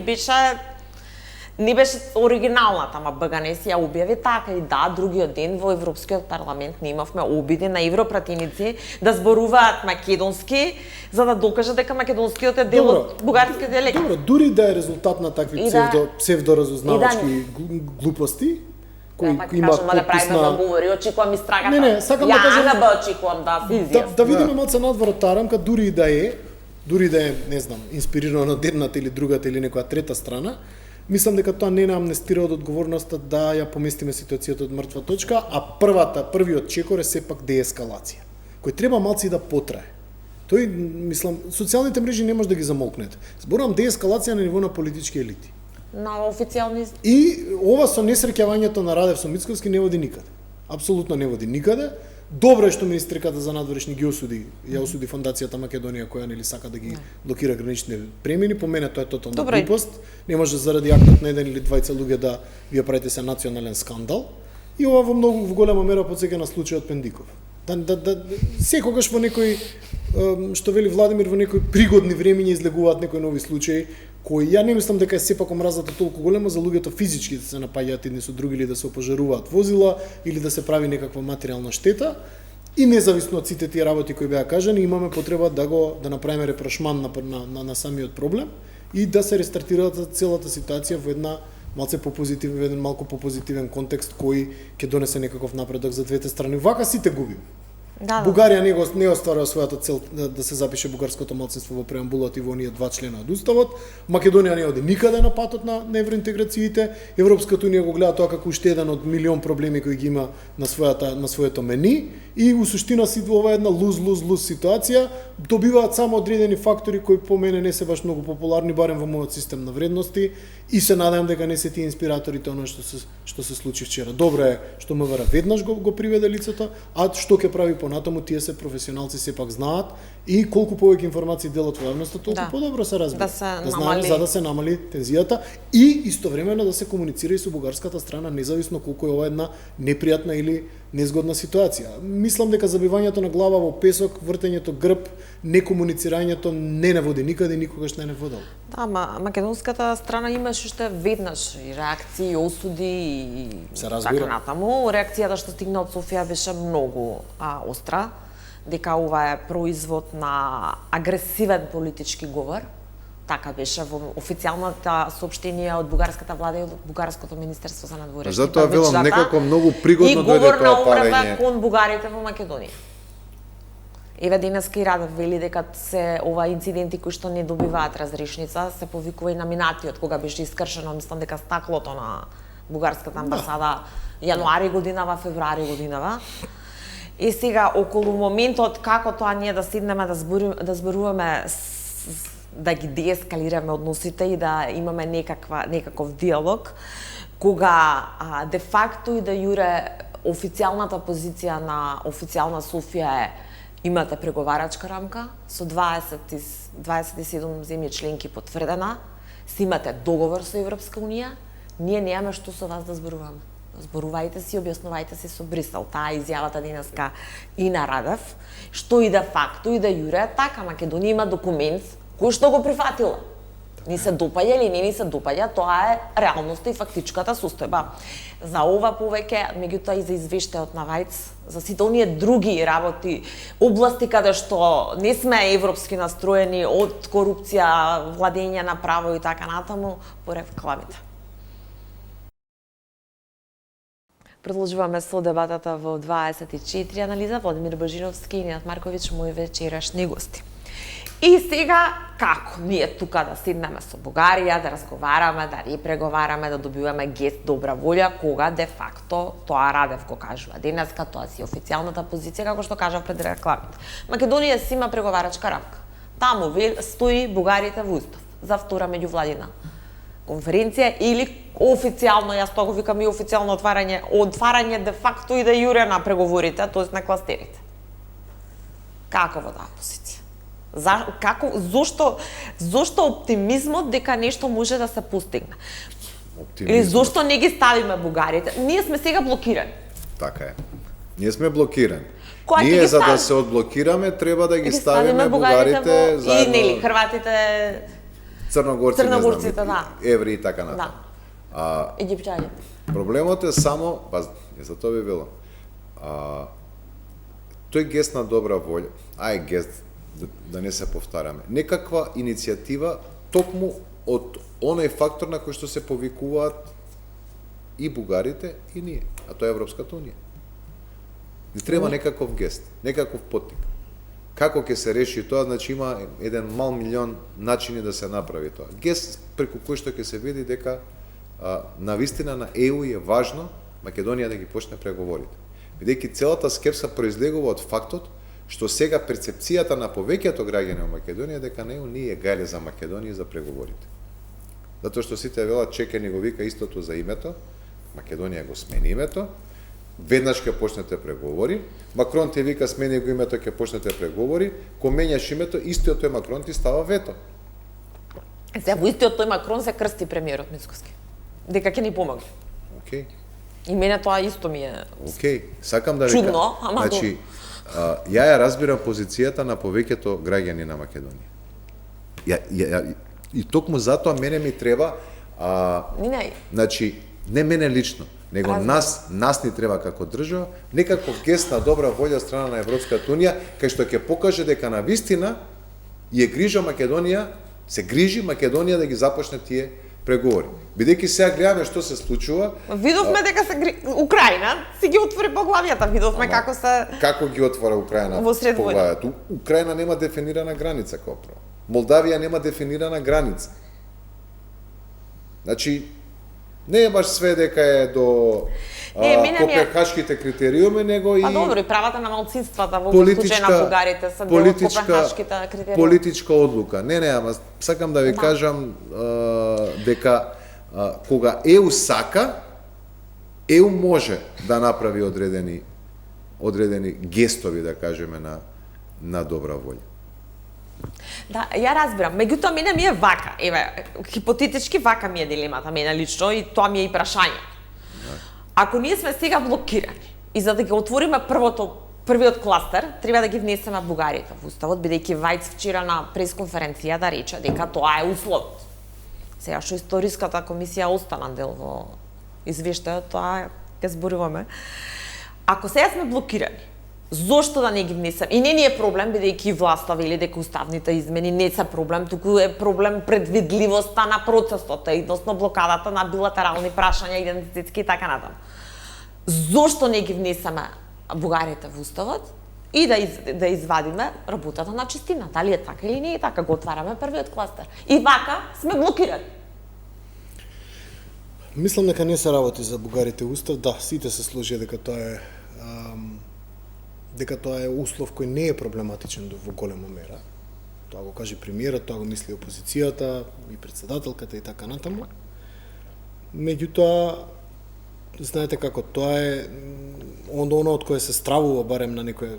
не беше оригиналната, ама БГНС ја објави така и да, другиот ден во Европскиот парламент ние имавме обиди на европратеници да зборуваат македонски за да докажат дека македонскиот е дел од бугарскиот диалект.
Добро, дури да е резултат на такви
И да-
псевдоразузнавачки глупости, кои
Да, пак
има
кажам, да правиме
подписна...
договори, очекувам истрагата.
Не, сакам да кажам-
Ја очекувам да се изјасни.
Да видиме малце надвор од таа рамка, дури да е, не знам, инспирирано од едната или другата или некоја трета страна, мислам дека тоа не нам амнестира од одговорноста да ја поместиме ситуацијата од мртва точка, а првиот чекор е сепак деескалација, кој треба малце и да потрае. Тој, мислам, социјалните мрежи не може да ги замолкнете. Зборувам деескалација на ниво на политички елити.
На официјални.
И ова со несреќавањето на Радев со Мицковски не води никаде. Апсолутно не води никаде. Добро е што министерката за надворешни ги осуди, ја осуди фондацијата Македонија која нели сака да ги блокира гранични премини, по мене тоа е тотална
Добро.
глупост. Не може заради актот на еден или двајца луѓе да вие правите се национален скандал. И ова во голема мера потсеќа на случајот Пендиков. Секогаш во некој што вели Владимир во некои пригодни времиња излегуваат некои нови случаи кои ја не мислам дека е сепак омразата толку голема за луѓето физички да се напаѓаат едни со други или да се опожаруваат возила или да се прави некаква материјална штета. И независно од сите тие работи кои беа кажани, имаме потреба да направиме репрошман на самиот проблем и да се рестартира целата ситуација во една малце попозитивен, еден малку попозитивен контекст кој ќе донесе некаков напредок за двете страни. Вака сите губим.
Да, да.
Бугарија не остварува својата цел да се запише бугарското малцинство во преамбулот и во оние 2 члена од уставот. Македонија не оди никаде на патот на евроинтеграциите. Европската унија го гледа тоа како уште еден од милион проблеми кои ги има на своето мени и у суштина си ова една луз ситуација. Добиваат само одредени фактори кои по мене не се баш многу популарни, барем во мојот систем на вредности, и се надевам дека не се тие инспираторите оно што се случи вчера. Добро е што МВР веднаш го приведе лицето, а што ќе прави понатаму, тие се професионалци, сепак знаат и колку повеќе информации делат во јавноста, толку подобро се разбира.
Да
знаеме за да се намали тензијата и истовремено да се комуницира и со бугарската страна, независно колку е ова една непријатна или незгодна ситуација. Мислам дека забивањето на глава во песок, вртењето грб, некомуницирањето не води никаде, никогаш не водел.
Да, македонската страна имаше уште веднаш и реакции, и осуди и
Се разбира.
така натаму. Реакцијата што стигна од Софија беше многу остра, дека ова е производ на агресивен политички говор. Така беше во официјалната соопштение од бугарската влада и од бугарското Министерство за надворешни
Затоа велам некако многу пригодно дојде
говор на
тоа
омраза
парење.
кон бугарите во Македонија. Еве денеска и Радев вели дека се ова инциденти кои што не добиваат разрешница се повикува и на минатиот кога беше искршено, мислам дека стаклото на бугарската амбасада јануари годинава, февруари годинава. И сега околу моментот како тоа ние да седнеме да зборуваме да ги деескалираме односите и да имаме некаков диалог, кога де факто и да јуре официјалната позиција на официјална Софија е имате преговарачка рамка со 27 земји членки потврдена, си имате договор со Европска унија, ние немаме што со вас да зборуваме. Зборувајте си, објаснувајте си со Брисел. Таа изјавата денеска и на Радев, што и да факто и да јуре така, Македонија има документ кој што го прифатила. Ни се допаѓа или не ни се допаѓа, тоа е реалноста и фактичката состојба. За ова повеќе, меѓутоа и за извештајот на ВАјЦ, за сите оние други работи, области каде што не сме европски настроени од корупција, владење на право и така натаму, порев клавите. Продолжуваме со дебатата во 24 анализа. Владимир Божиновски и Ненад Марковиќ, мои вечерашни гости. И сега, како ние тука да седнеме со Бугарија, да разговараме, да репреговараме, да добиваме гест добра волја, кога де факто тоа Радев го кажува денеска, тоа си официјалната позиција, како што кажав пред рекламите. Македонија си има преговарачка рамка. Таму стои Бугарите во устав за втора меѓувладина конференција или официјално, јас тоа го викам и официјално отварање де факто и де јуре на преговорите, тоест на кластерите. Како во таа позиција? Зошто оптимизмот дека нешто може да се постигне? Или зошто не ги ставиме бугарите? Ние сме сега блокирани.
Така е. Ние сме блокирани.
Која
Ние за да се одблокираме треба да ги ставиме бугарите
заедно. И нели хрватите,
црногорците,
да.
евреи и така натаму.
Да. Египтяни.
Проблемот е само, за тоа би било. Тој гест на добра волја, гест да не се повтараме. Некаква иницијатива токму од оној фактор на кој што се повикуваат и бугарите и ние, а тоа е Европската унија. Ни треба некаков гест, некаков поттик. Како ќе се реши тоа, значи има еден мал милион начини да се направи тоа. Гест преку кој што ќе се види дека навистина на ЕУ е важно Македонија да ги почне преговорите. Бидејќи целата скепса произлегува од фактот што сега перцепцијата на повеќето граѓани во Македонија дека ЕУ не е гајле за Македонија и за преговорите. Затоа што сите велат чека ни го вика истото за името, Македонија го смени името, веднаш ќе почнете преговори, Макрон ти вика смени го името, ќе почнете преговори, кога менјаш името, истиот тој Макрон ти става вето.
Сега во истиот тој Макрон се крсти премиерот Мицкоски. Дека ќе ни помогне.
Океј.
И мене тоа исто ми е
сакам да
чудно, ама
значи, ја разбирам позицијата на повеќето граѓани на Македонија. И токму затоа мене ми треба значи не мене лично, него нас ни треба како држава некаков гест на добра волја од страна на Европската унија кај што ќе покаже дека на вистина е грижа Македонија, се грижи Македонија да ги започне тие преговори. Бидејќи сега гледаме што се случува.
Видовме дека Украина си ги отвори поглавјата, видовме
како ги отвора Украина поглавјата. Украина нема дефинирана граница како прво. Молдавија нема дефинирана граница. Значи не е баш све дека е до копенхашките критериуми, него и
добро, и правата на малцинствата во случај на бугарите се дел од копенхашките критериуми.
Политичка одлука. Не, ама сакам да ви кажам дека кога ЕУ сака, ЕУ може да направи одредени гестови, да кажеме, на добра волја.
Да, ја разбирам. Меѓутоа, мене ми е вака. Еве, хипотетички вака ми е дилемата, мене лично, и тоа ми е и прашање. Ако ние сме сега блокирани, и за да ги отвориме првиот кластер, треба да ги внесеме бугарите во уставот, бидејќи Вајц вчера на пресконференција да рече дека тоа е условот. Сега што историската комисија остана дел во извештајот, тоа ќе зборуваме. Ако сега сме блокирани, зошто да не ги внесеме? И не ни е проблем, бидејќи власта вели дека уставните измени не се проблем, туку е проблем предвидливоста на процесот, односно блокадата на билатерални прашања, идентитетски и така натаму. Зошто не ги внесеме бугарите во уставот и да извадиме работата на чистина? Дали е така или не е така? Го отвараме првиот кластер. И вака сме блокирани.
Мислам дека не се работи за бугарите устав, да, сите се сложи дека тоа е услов кој не е проблематичен во голема мера. Тоа го каже премиерот, тоа го мисли опозицијата и председателката и така натаму. Меѓутоа, знаете како, тоа е оно од кое се стравува барем на некое,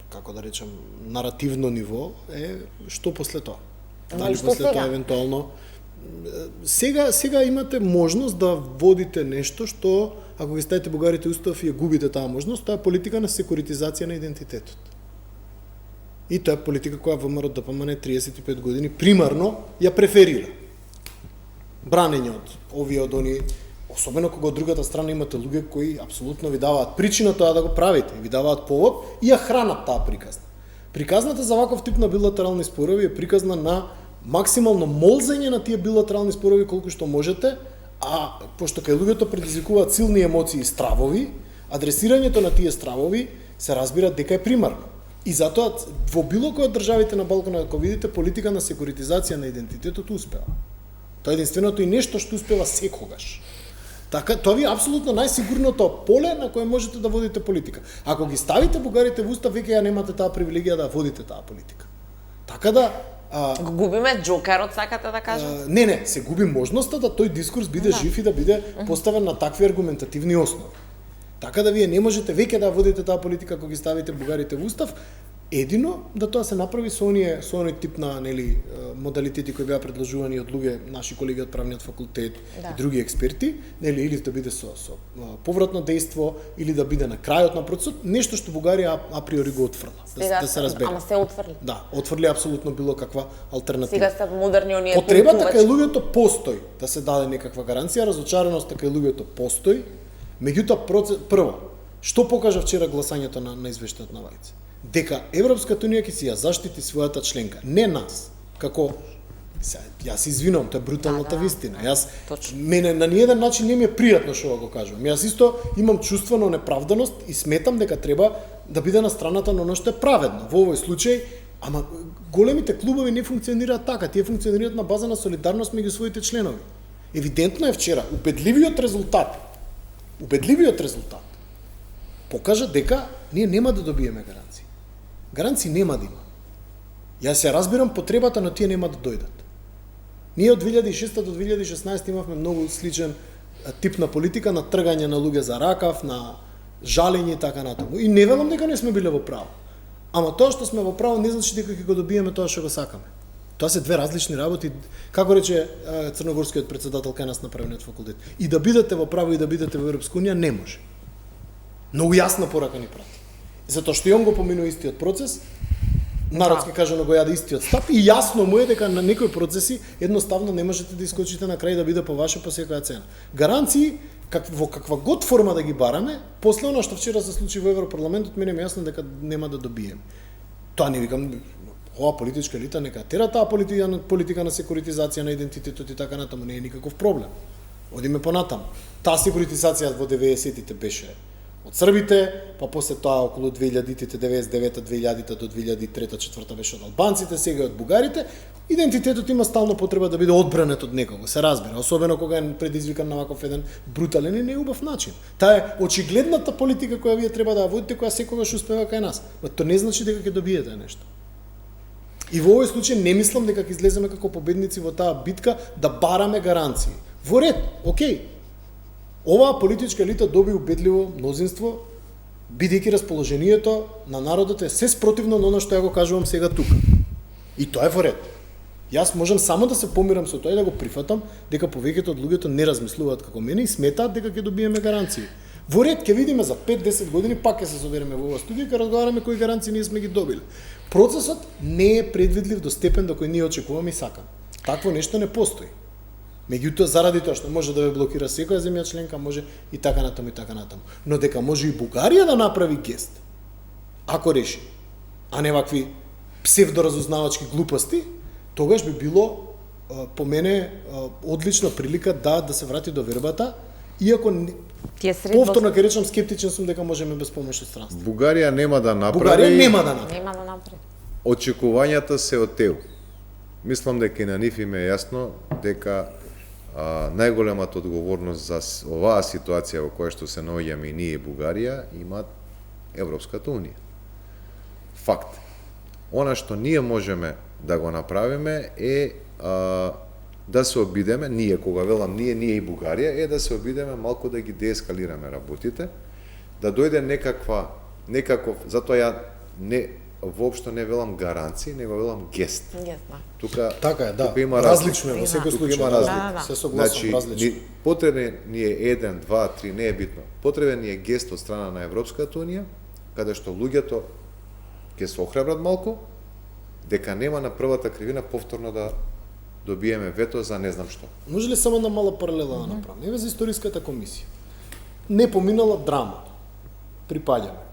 како да речем, наративно ниво, е што после тоа. Дали после тоа евентуално сега имате можност да водите нешто што ако ги ставите бугарите устав и ја губите таа можност, тоа е политика на секуритизација на идентитетот. И тоа е политика која ВМРО ДПМН 35 години примарно ја преферира. бранење од овие од они, особено кога од другата страна имате луѓе кои апсолутно ви даваат причина тоа да го правите, ви даваат повод и ја хранат таа приказна. Приказната за ваков тип на билатерални спорови е приказна на максимално молзење на тие билатерални спорови колку што можете, а пошто кај луѓето предизвикуваат силни емоции и стравови, адресирањето на тие стравови се разбира дека е примарно. И затоа во било кој од државите на Балканот, ако видите, политика на секуритизација на идентитетот успева. Тоа е единственото и нешто што успева секогаш. Така, тоа ви е апсолутно најсигурното поле на кое можете да водите политика. Ако ги ставите бугарите во устав, веќе ја немате таа привилегија да водите таа политика. Така да
Го губиме джокерот, сакате да кажете?
Не, се губи можноста да тој дискурс биде жив и да биде поставен на такви аргументативни основи. Така да вие не можете веќе да водите таа политика ако ги ставите бугарите во устав, едино да тоа се направи со оној тип на модалитети кои беа предложувани од луѓе, наши колеги од правниот факултет и други експерти, или да биде со повратно дејство или да биде на крајот на процесот, нешто што Бугарија априори го отфрла. Да се разбере.
Ама се отфрли.
Да, отфрли апсолутно било каква алтернатива.
Сега сте модерни оние.
Потребата кај луѓето постои да се даде некаква гаранција, разочареноста кај луѓето постои. Меѓутоа, прво, што покажа вчера гласањето на извештајот на Вајце? Дека Европската унија ќе си ја заштити својата членка, не нас, како јас извинувам, тоа е бруталната вистина. Мене на ниеден начин не ми е пријатно што го кажувам. Јас исто имам чувство на неправданост и сметам дека треба да биде на страната на оно што е праведно. Во овој случај, ама големите клубови не функционираат така, тие функционираат на база на солидарност меѓу своите членови. Евидентно е вчера убедливиот резултат покажа дека ние нема да добиеме гаранции. Гаранции нема да има. Јас ја разбирам потребата, но тие нема да дојдат. Ние од 2006 до 2016 имавме многу сличен тип на политика, на тргање на луѓе за ракав, на жалење и така натаму. И не велам дека не сме биле во право. Ама тоа што сме во право не значи дека ќе го добиеме тоа што го сакаме. Тоа се две различни работи, како рече црногорскиот председател кај нас на правниот факултет. И да бидете во право и да бидете во Европска унија не може. Многу јасна порака ни прати. Затоа што и он го поминува истиот процес, народски кажано го јаде истиот стап и јасно му е дека на некои процеси едноставно не можете да искочите на крај да биде по ваше по секоја цена. Гаранции во каква год форма да ги бараме, после она што вчера се случи во Европарламентот, мене ми е јасно дека нема да добиеме. Тоа не викам ова политичка елита нека тера таа политика на секуритизација на идентитетот и така натаму, не е никаков проблем. Одиме понатаму. Таа секуритизација во 90-тите беше од србите, па после тоа околу 2000-тите, 99-та, 2000-та до 2003-та, 2004-та беше од албанците, сега од бугарите. Идентитетот има стално потреба да биде одбранет од некого, се разбира, особено кога е предизвикан на ваков еден брутален и неубав начин. Таа е очигледната политика која вие треба да ја водите, која секогаш успева кај нас. Но тоа не значи дека ќе добиете нешто. И во овој случај не мислам дека ќе излеземе како победници во таа битка да бараме гаранции. Во ред, окей. Оваа политичка елита доби убедливо мнозинство, бидејќи расположението на народот е се спротивно на оно што ја го кажувам сега тука. И тоа е во ред. Јас можам само да се помирам со тоа и да го прифатам дека повеќето од луѓето не размислуваат како мене и сметаат дека ќе добиеме гаранции. Во ред, ќе видиме за 5-10 години, пак ќе се собереме во оваа студија и ќе разговараме кои гаранции ние сме ги добили. Процесот не е предвидлив до степен до кој ние очекуваме и сакаме. Такво нешто не постои. Меѓутоа, заради тоа што може да ве блокира секоја земја членка, може и така натаму и така натаму. Но дека може и Бугарија да направи гест, ако реши, а не вакви псевдоразузнавачки глупости, тогаш би било по мене одлична прилика да се врати до вербата, иако повторно ќе речам скептичен сум дека можеме без помош од странство.
Бугарија нема да направи.
Бугарија нема да
направи.
Очекувањата се од теу. Мислам дека и на нив им е јасно дека најголемата одговорност за оваа ситуација во која што се наоѓаме и ние и Бугарија има Европската унија. Факт. Она што ние можеме да го направиме е да се обидеме, ние кога велам ние и Бугарија, е да се обидеме малку да ги деескалираме работите, да дојде некаков, затоа ја воопшто не велам гаранции, него велам гест. Тука
така е, да.
Тука има
различно во секој случај.
Има разлика.
Се согласувам, различно.
Потребен ни е 1, 2, 3, не е битно. Потребен ни е гест од страна на Европската унија, каде што луѓето ќе се охрабрат малку, дека нема на првата кривина повторно да добиеме вето за не знам што.
Може ли само една мала паралела да направам? Еве за историската комисија. Не поминала драма. Припаѓаме.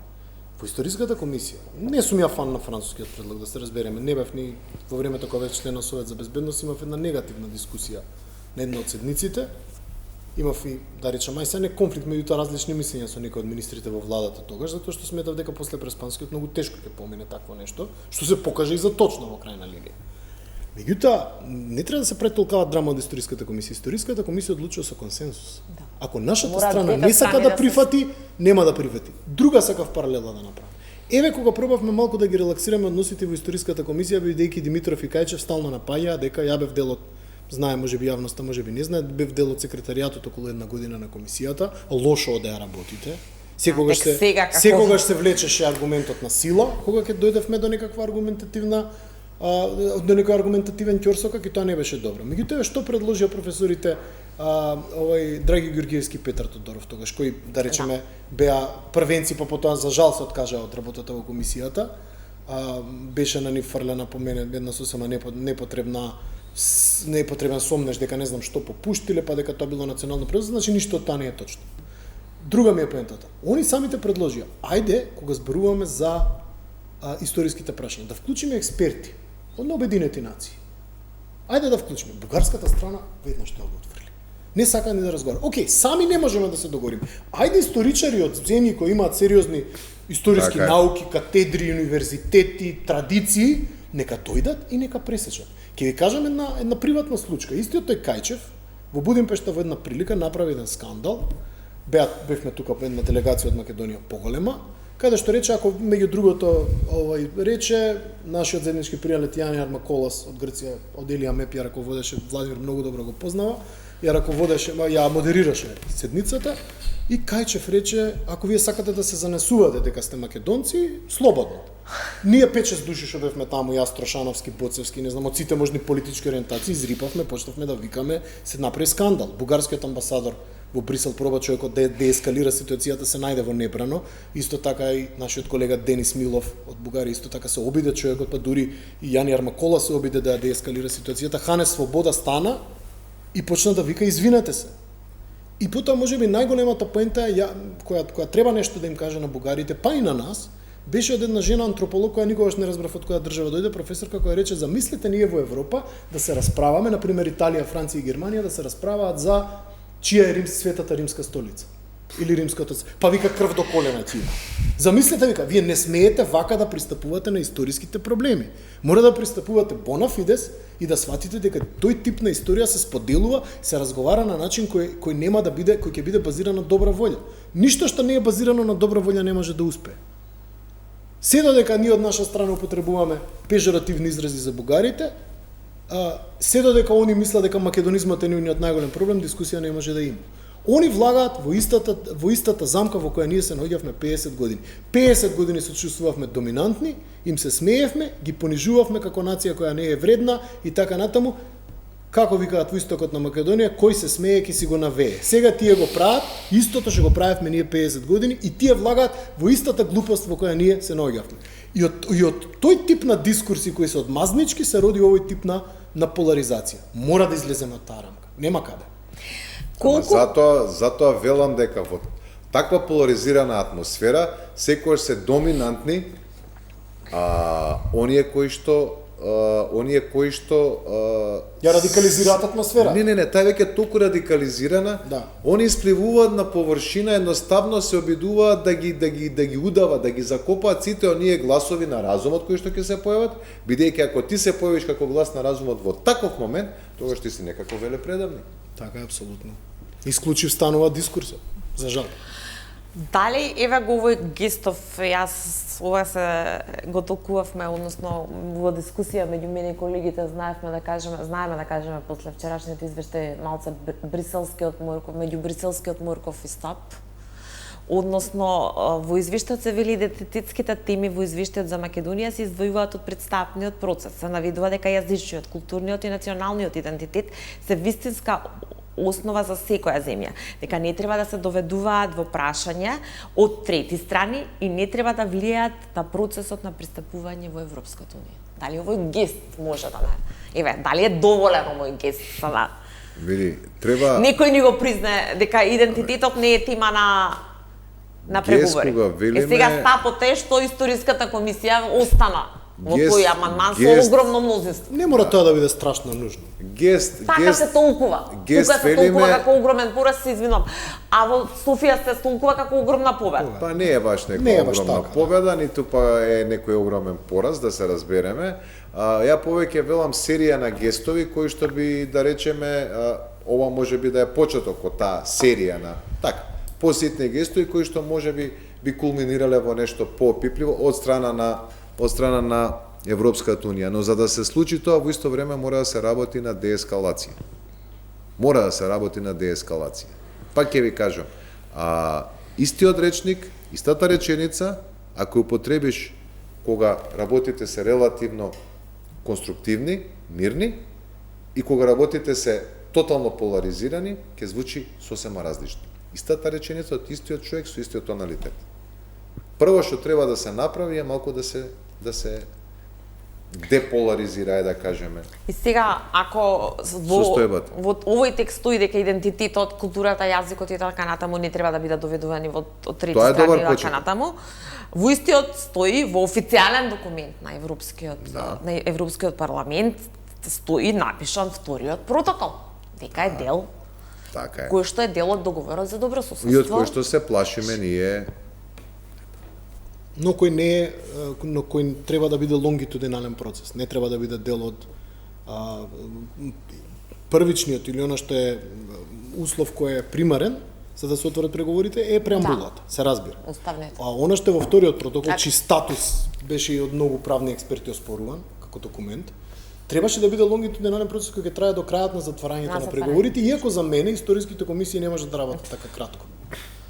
Во историската комисија, не сум ја фан на францускиот предлог, да се разбереме, не бев ни во времето кога бев член на Совет за безбедност, имав една негативна дискусија на една од седниците. Имав и, да речам, се не конфликт меѓу различни мислења со некои од министрите во владата тогаш, затоа што сметав дека после Преспанскиот многу тешко ќе помине такво нешто, што се покаже и за точно во крајна линија. Меѓутоа, не треба да се претолкава драма од историската комисија. Историската комисија одлучува со консенсус.
Да.
Ако нашата
Мора
страна
двете
не сака
страни
да
да се-
прифати, нема да прифати. Друга сакав паралела да направам. Еве кога пробавме малку да ги релаксираме односите во историската комисија, бидејќи Димитров и Кајчев стално напаѓаа дека ја бев дел од, знае можеби јавноста, можеби не знае, бев дел од секретаријатот околу една година на комисијата, лошо да ја работите. Секогаш
тек сега како-
секогаш се влечеше аргументот на сила, кога ќе дојдевме до некаква аргументативна до некој аргументативен ќорсокак и тоа не беше добро. Меѓутоа што предложија професорите овој Драги Ѓорѓиевски, Петар Тодоров тогаш, кои да речеме беа првенци, па потоа за жал се откажаа од работата во комисијата, беше на нив фрлена по мене една сосема непотребен сомнеш дека не знам што попуштиле, па дека тоа било национално предизвик, значи ништо од тоа не е точно. Друга ми е поентата. Они самите предложија, ајде кога зборуваме за историските прашања, да вклучиме експерти од Обединети нации. Ајде да вклучиме. Бугарската страна веднаш тоа го отфрли. Не сака ни да разговара. Океј, сами не можеме да се договориме. Ајде историчари од земји кои имаат сериозни историски
Така е.
науки, катедри, универзитети, традиции, нека дојдат и нека пресечат. Ќе ви кажам една приватна случка. Истиот тој Кајчев во Будимпешта во една прилика направи еден скандал. Бевме тука по една делегација од Македонија поголема, каде што рече, ако меѓу другото рече нашиот заеднички пријател Јани Армаколас од Грција, од Елија Меп ја раководеше, Владимир многу добро го познава, ја раководеше, ја модерираше седницата и Кајчев рече, ако вие сакате да се занесувате дека сте македонци, слободно. Ние 5-6 души што бевме таму, јас Трошановски, Боцевски, не знам, од сите можни политички ориентации, изрипавме, почнавме да викаме, се направи скандал. Бугарскиот амбасадор во Брисел проба човекот да деескалира ситуацијата, се најде во небрано. Исто така и нашиот колега Денис Милов од Бугарија исто така се обиде човекот, па дури и Јани Армакола се обиде да деескалира ситуацијата. Хане Свобода стана и почна да вика извинете се. И потоа можеби најголемата поента која треба нешто да им каже на бугарите, па и на нас, беше од една жена антрополог која никогаш не разбрав од која држава дојде, професорка која рече замислете ние во Европа да се расправаме, на пример Италија, Франција и Германија да се расправаат за чија е светата римска столица или римското. Па вика крв до колена ќе има. Замислете вика, вие не смеете вака да пристапувате на историските проблеми. Мора да пристапувате bona fides и да сватите дека тој тип на историја се споделува, се разговара на начин кој нема да биде, кој ќе биде базиран на добра волја. Ништо што не е базирано на добра волја не може да успее. Се додека ние од наша страна употребуваме пежоративни изрази за бугарите, се додека они мислат дека македонизмот е нивниот најголем проблем, дискусија не може да има. Они влагаат во истата замка во која ние се наоѓавме 50 години. 50 години се чувствувавме доминантни, им се смеевме, ги понижувавме како нација која не е вредна и така натаму. Како викаат во истокот на Македонија, кој се смее ќе си го навее. Сега тие го прават, истото што го правевме ние 50 години и тие влагаат во истата глупост во која ние се наоѓавме. И од тој тип на дискурси кои се одмазнички се роди овој тип на поларизација. Мора да излеземе од таа рамка. Нема каде.
Затоа велам дека во таква поларизирана атмосфера секогаш се доминантни оние кои што
ја радикализираат атмосфера.
Не, таа веќе е толку радикализирана.
Да.
Они испливуваат на површина, едноставно се обидуваат да ги удават, да ги закопаат сите оние гласови на разумот кои што ќе се појават, бидејќи ако ти се појавиш како глас на разумот во таков момент, тогаш ти си некако велепредавник.
Така е апсолутно. Исклучив станува дискурсот, за жал.
Дали еве го овој Гестов, јас ова се го толкувавме, односно во дискусија меѓу мене и колегите знаеме да кажеме после вчерашниот извештај малце бриселскиот Морков, меѓу бриселскиот Морков и Стап. Односно во извештајот се вели идентитетските теми во извештајот за Македонија се издвојуваат од представниот процес. Се наведува дека јазичниот, културниот и националниот идентитет се вистинска основа за секоја земја, дека не треба да се доведуваат во прашања од трети страни и не треба да влијаат на процесот на пристапување во Европската унија. Дали овој гест може да не? Еве, дали е доволен овој гест за
Види, треба
некој ни го признае дека идентитетот не е тема на преговори.
кога велиме-
Сега стапот е што историската комисија остана во
Гест-
тој амандман со
гест-
огромно мнозинство.
Не мора тоа да биде страшно нужно.
Така се толкува.
гест
Тука се толкува
велиме-
како огромен пораз, се извинувам. А во Софија се толкува како огромна победа.
Па не е баш
Не
некоја
е баш
огромна
така, да.
победа, ниту па е некој огромен пораз, да се разбереме. Ја повеќе велам серија на гестови кои што би, да речеме, ова може би да е почеток од таа серија на така поситни гестови кои што може би кулминирале во нешто поопипливо од страна на Европската унија, но за да се случи тоа во исто време мора да се работи на деескалација. Мора да се работи на деескалација. Пак ќе ви кажам, истиот речник, истата реченица, ако употребиш кога работите се релативно конструктивни, мирни, и кога работите се тотално поларизирани, ќе звучи сосема различно. Истата реченица од истиот човек со истиот тоналитет. Прво што треба да се направи е малку да се деполаризира, да кажеме.
И сега, ако
Состојбата.
во овој текст стои дека идентитетот, културата, јазикот и така натаму не треба да бидат доведувани од трети
Тоа е добар
страни и така
почеток.
натаму, во истиот стои во официјален документ на Европскиот парламент стои напишан вториот протокол, дека е дел
Така е.
кој што е дел од договорот за
И од
добрососедство.
кој што се плашиме ние,
Но кој не е, но кој треба да биде лонгитудинален процес, не треба да биде дел од првичниот или она што е услов кој е примарен за да се отворат преговорите е преамбулата, се разбира.
Уставниот.
А она што е во вториот протокол,
Така.
чиј статус беше и од многу правни експерти оспоруван како документ, требаше да биде лонгитудинален процес кој ќе трае до крајот на затварањето на преговорите, иако за мене историските комисии не може да работат така кратко.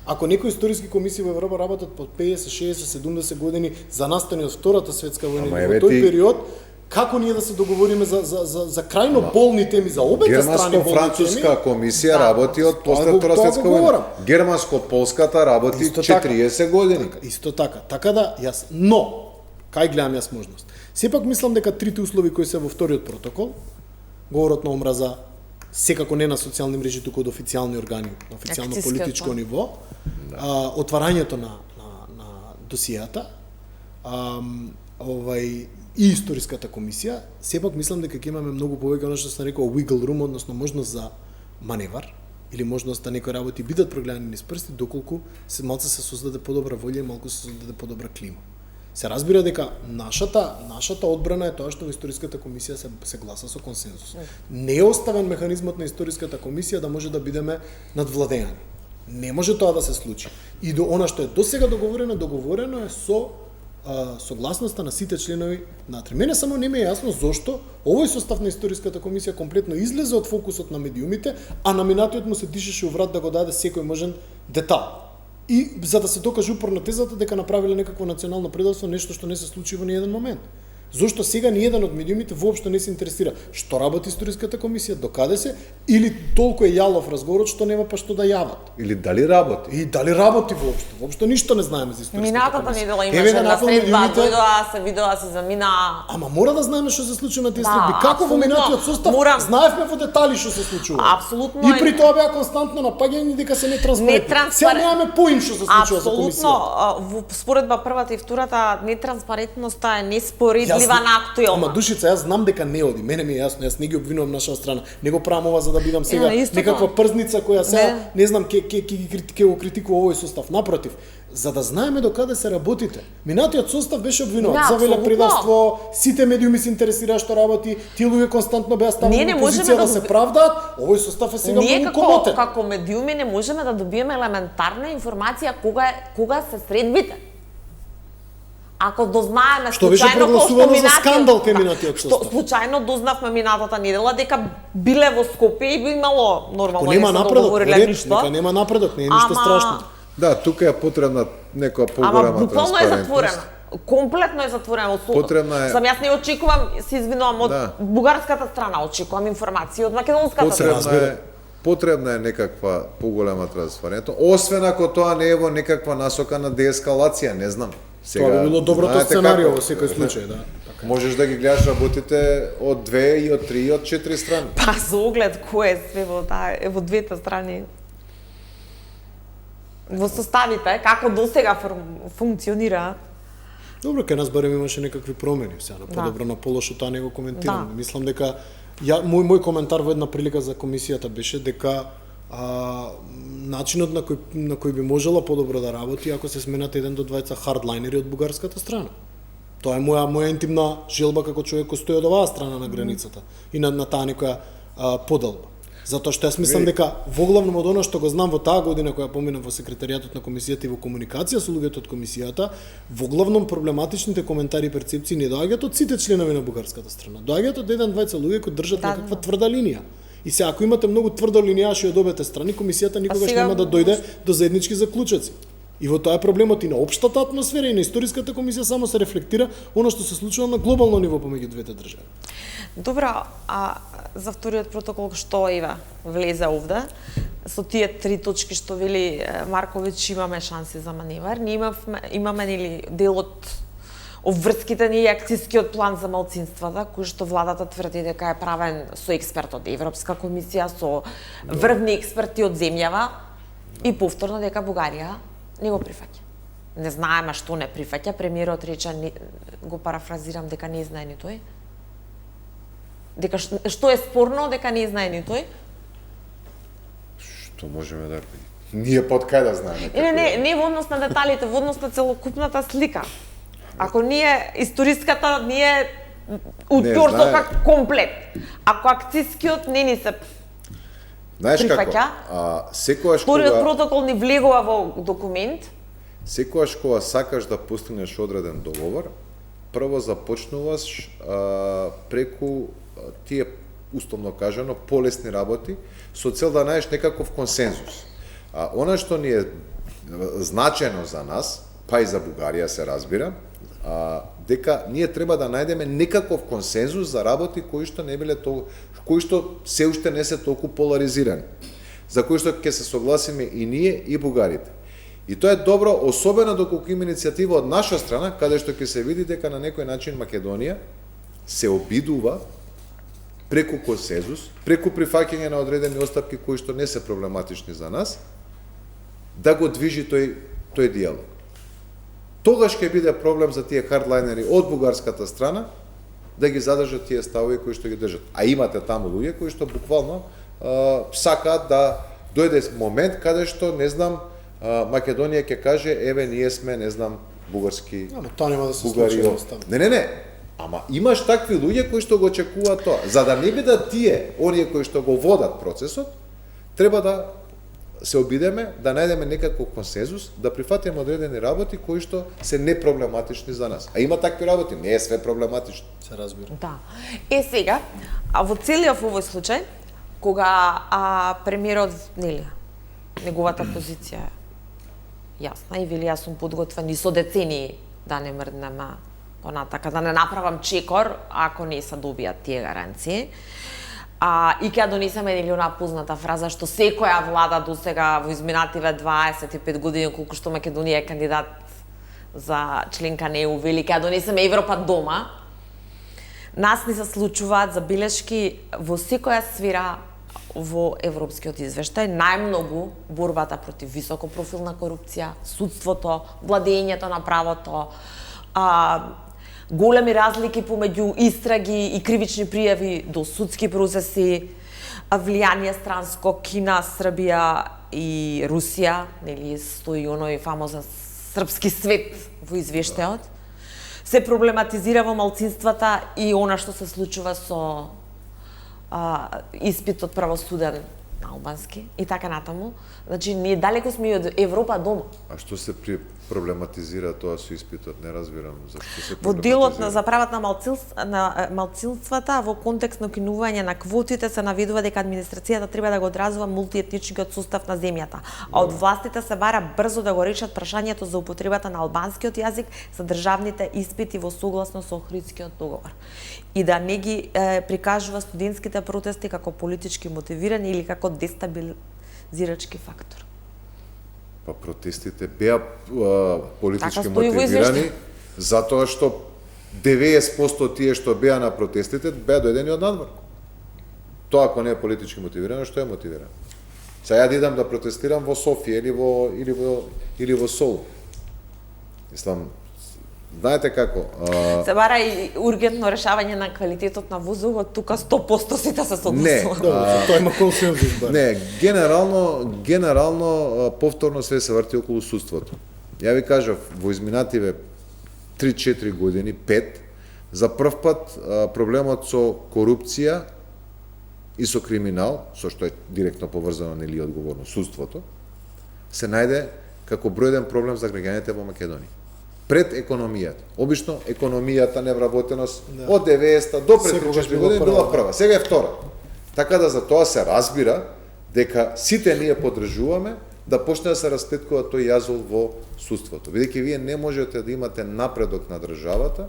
Ако некои историски комисии во Европа работат по 50, 60, 70 години за настани од Втората светска војна,
Ама
во
еве
тој
ти-
период, како ние да се договориме за крајно болни теми, за обете страни болни теми?
Германско-француска комисија работи од
Тоа
после
го-
Втора
тоа го
светска
говорам.
војна. Германско-полската работи
Исто така.
40 години.
Исто така. Така да, но, кај гледам јас можност. Сепак мислам дека трите услови кои се во вториот протокол, говорот на омраза, секако не на социјални мрежи, туку од официјални органи, на официјално
Акцијскиот
политичко
план.
ниво, отварањето на досијата, и историската комисија, сепак мислам дека ќе имаме многу повеќе она што се нарекува wiggle room, односно можност за маневар или можност да некои работи бидат прогледани низ прсти доколку малку се создаде подобра волја и малку се создаде подобра клима. Се разбира дека нашата одбрана е тоа што во историската комисија се гласа со консензус. Не е оставен механизмот на историската комисија да може да бидеме надвладеани. Не може тоа да се случи. И до она што е досега договорено е со согласноста на сите членови натре. Мене само не ми е јасно зошто овој состав на историската комисија комплетно излезе од фокусот на медиумите, а на минатиот му се дишеше уврат да го даде секој можен детал. И за да се докаже упорно тезата дека направиле некакво национално предавство, нешто што не се случи во ниеден момент. Зошто сега ниеден од медиумите воопшто не се интересира што работи историската комисија, докаде се, или толку е јалов разговорот што нема па што да јават.
Или дали работи?
И дали работи воопшто? Воопшто ништо не знаеме за историската
Минатата
комисија.
недела
Еве
имаше
да
една
напомнам
средба,
медиумите,
дојдоа, се видоа, се замина.
Ама мора да знаеме што се случува на тие
Да,
средби. Како во
апсолутно.
минатиот состав
Морам.
знаевме во детали што се случува.
Апсолутно
И
е-
при тоа беа константно напаѓања дека се нетранспарентни. Сега немаме поим што се случува со
Апсолутно,
комисија.
во споредба првата и втората, нетранспарентноста е неспоредлива на актуелна.
Ама душица, јас знам дека не оди. Мене ми е јасно, јас не ги обвинувам нашата страна. Не го правам ова за да бидам сега
истото.
некаква прзница која сега
Не.
не знам ќе го критикува овој состав. Напротив, за да знаеме докаде се работите. Минатиот состав беше обвинуван
Да,
за
апсолутно.
велепредавство, сите медиуми се интересираа што работи, тие луѓе константно беа ставени
Ние не
во
можеме
позиција да
да
се
го-
правдаат. Овој состав е сега
Ние
многу
како
комотен.
како медиуми не можеме да добиеме елементарна информација кога се средбите. Ако дознаеме
Што беше
случајно
прогласувано за
минатиот-
скандал кај минатиот
што
состав.
случајно дознавме минатата недела дека биле во Скопје и би имало нормално
Ако нема
не се
напредок,
договориле
ред,
ништо.
нека нема напредок, не е ништо
Ама-
страшно.
Да, тука е потребна некоја
Ама
поголема
буквално е затворено.
транспарентност.
Комплетно е затворено.
Потребна е-
Сам јас не очекувам, се извинувам, од
Да.
бугарската страна очекувам информации, од македонската страна.
Потребна е некаква поголема транспарентност, освен ако тоа не е во некаква насока на деескалација, не знам.
Тоа би било доброто
знаете
сценарио
како?
во секој случај, да. така.
Можеш да ги гледаш работите од 2 и од 3 и од 4 страни.
Па за оглед кој е све во двете страни. Во составите, како досега функционира.
Добро, кај нас барем имаше некакви промени, сега на подобро на полошо тоа не го коментирам. Мислам дека мој коментар во една прилика за комисијата беше дека начинот на кој би можела подобро да работи ако се сменат 1 до 2 хардлайнери од бугарската страна. Тоа е моја интимна желба како човек кој стои од оваа страна на границата и на таа некоја поделба. Затоа што јас мислам дека воглавно од она што го знам во таа година која поминав во секретаријатот на комисијата и во комуникација со луѓето од комисијата, воглавно проблематичните коментари и перцепции не доаѓаат од сите членови на бугарската страна. Доаѓаат од 1-2 луѓе кои држат некаква тврда линија. И сега ако имате многу тврдо линијаши од обете страни, комисијата никогаш нема да дојде до заеднички заклучоци. И во тоа е проблемот и на општата атмосфера и на историската комисија само се рефлектира оно што се случува на глобално ниво помеѓу двете држави.
Добро, а за вториот протокол што влезе овде, со тие 3 точки што вели Марковиќ, имаме шанси за маневар. Ние имаме нели дел од обврските ни акцијскиот план за малцинствата, кој што владата тврди дека е правен со експерт од Европска комисија, со врвни експерти од земјава и повторно дека Бугарија не го прифаќа. Не знаеме што не прифаќа, премиерот рече, го парафразирам, дека не знае ни тој. Дека што е спорно, дека не знае ни тој?
Што можеме да ние под кај да знаеме?
Не во однос на деталите, во однос на целокупната слика. Ако ние историската ние утврдока комплет. Ако акцијскиот не ни се
знаеш
прифаќа,
како? Секогаш
вториот протокол ни влегува во документ.
Секогаш кога сакаш да постигнеш одреден договор, прво започнуваш преку тие условно кажано полесни работи со цел да најдеш некаков консензус. Она што ни е значено за нас, па и за Бугарија се разбира, дека ние треба да најдеме некаков консензус за работи кои што не биле кои што се уште не се толку поларизирани, за кои што ќе се согласиме и ние и бугарите. И тоа е добро, особено доколку има иницијатива од наша страна, каде што ќе се види дека на некој начин Македонија се обидува преку консензус, преку прифаќање на одредени остапки кои што не се проблематични за нас, да го движи тој диалог. Тогаш ќе биде проблем за тие хардлайнери од бугарската страна да ги задржат тие ставови кои што ги држат. А имате таму луѓе кои што буквално сакаат да дојде момент каде што, не знам, Македонија ќе каже, еве, ние сме, не знам, бугарски...
Но тоа нема да се случи едноставно.
Не. Ама имаш такви луѓе кои што го очекуваат тоа. За да не бидат тие, оние кои што го водат процесот, треба да се обидеме да најдеме некаков консензус, да прифатиме одредени работи кои што се непроблематични за нас. А има такви работи, не е све проблематично.
Се разбира.
Да. Сега, во целиот овој случај, кога премиерот, нели, неговата позиција јасна и вели, јас сум подготвен и со децении да не мрднем понатака, да не направам чекор ако не се добијат тие гаранции. И ќе донесеме нели онаа позната фраза што секоја влада досега во изминативе 25 години колку што Македонија е кандидат за членка на ЕУ, вели ќе донесеме Европа дома. Нас ни се случуваат забелешки во секоја сфера во европскиот извештај, најмногу борбата против високопрофилна корупција, судството, владењето на правото, големи разлики помеѓу истраги и кривични пријави до судски процеси, влијание странско, Кина, Србија и Русија, нели стои оној фамозен српски свет во извештајот. Се проблематизира во малцинствата и она што се случува со испитот правосуден на албански и така натаму. Значи, ние далеко сме и од Европа дома.
А што се проблематизира тоа со испитот? Не разбирам зашто се
Во делот за правата на малцинствата, во контекст на укинување на квотите, се наведува дека администрацијата треба да го одразува мултиетничкиот состав на земјата, а од властите се бара брзо да го решат прашањето за употребата на албанскиот јазик за државните испити во согласно со Охридскиот договор. И да не ги прикажува студентските протести како политички мотивирани или како дестабилизирачки фактор.
Па протестите беа политички
Така стои во
мотивирани затоа што 90% тие што беа на протестите беа дојдени од надвор. Тоа ако не е политички мотивирано, што е мотивирано? Сега ја да идам да протестирам во Софија или во Солун. Мислам, знаете како?
Се бара и ургентно решавање на квалитетот на воздухот, тука 100% сите се согласуваме.
Тоа има консензус.
Не, генерално повторно све се врти околу судството. Ја ви кажав, во изминативе 3-4 години, 5, за прв пат проблемот со корупција и со криминал, со што е директно поврзано нели одговорно судството, се најде како број еден проблем за граѓаните во Македонија. Пред економијата. Обично економијата, невработеност од 90-та до пред 3-4 години била прва, сега е втора. Така да за тоа се разбира дека сите ние поддржуваме да почне да се расплеткува тој јазол во судството. Бидејќи вие не можете да имате напредок на државата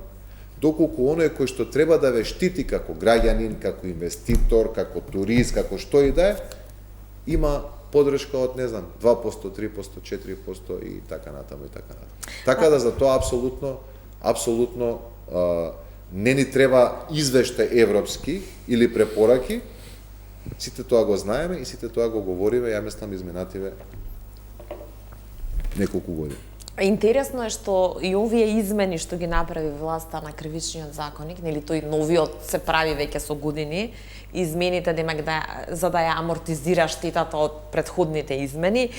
доколку оној кој што треба да ве штити како граѓанин, како инвеститор, како турист, како што и да е, има поддршка од, не знам, 2%, 3%, 4% и така натаму и така натаму. Така да за тоа апсолутно не ни треба извештај европски или препораки, сите тоа го знаеме и сите тоа го говориме, ја мислам изминативе неколку години.
Интересно е што и овие измени што ги направи власта на кривичниот законник, нели тој новиот се прави веќе со години, измените демек за да ја амортизира штетата од претходните измени,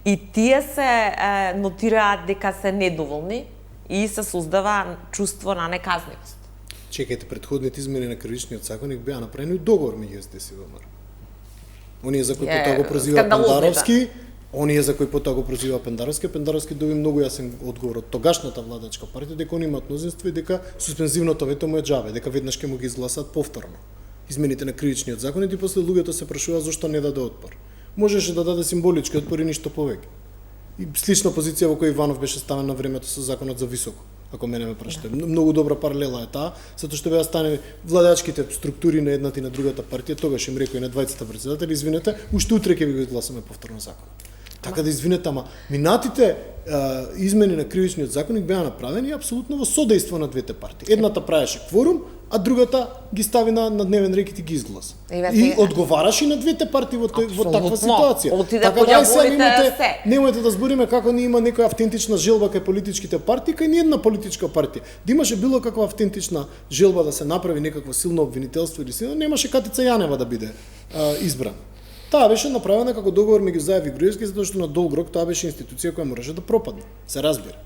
и тие се нотираат дека се недоволни и се создава чувство на неказнивост.
Чекајте, претходните измени на кривичниот законник беа направени договор меѓу СДС и ВМРО. Оние за кои потоа го прозива Пендаровски, оние за кои потоа го прозива Пендаровски доби многу јасен одговор од тогашната владачка партија дека они имаат мнозинство и дека суспензивното вето му е џабе, дека веднаш ќе му ги изгласат повторно измените на кривичниот законник и после луѓето се прашуваат зошто не даде отпор. Можеше да даде символички отпор и ништо повеќе. И слична позиција во која Иванов беше ставен на времето со законот за високо, ако мене ме прашате. Многу добра паралела е таа, затоа што беа станени владачките структури на едната и на другата партија, тогаш им рекој на двајцата председатели, извинете, уште утре ќе ви го изгласаме повторно законот. Така да извинете, ама минатите измени на кривичниот законник беа направени апсолутно во содејство на двете партии. Едната правеше кворум, а другата ги стави на дневен ред и ги изгласа. И одговараше на двете партии во таква ситуација.
Така да
немојте да збориме како не има некоја автентична желба кај политичките партии, кај ниедна политичка партија. Да имаше било каква автентична желба да се направи некакво силно обвинителство или силно, немаше Катица Јанева да биде избрана. Таа беше направена како договор меѓу Заев и Груевски, затоа што на долг рок тоа беше институција која можеше да пропадне. Се разбира.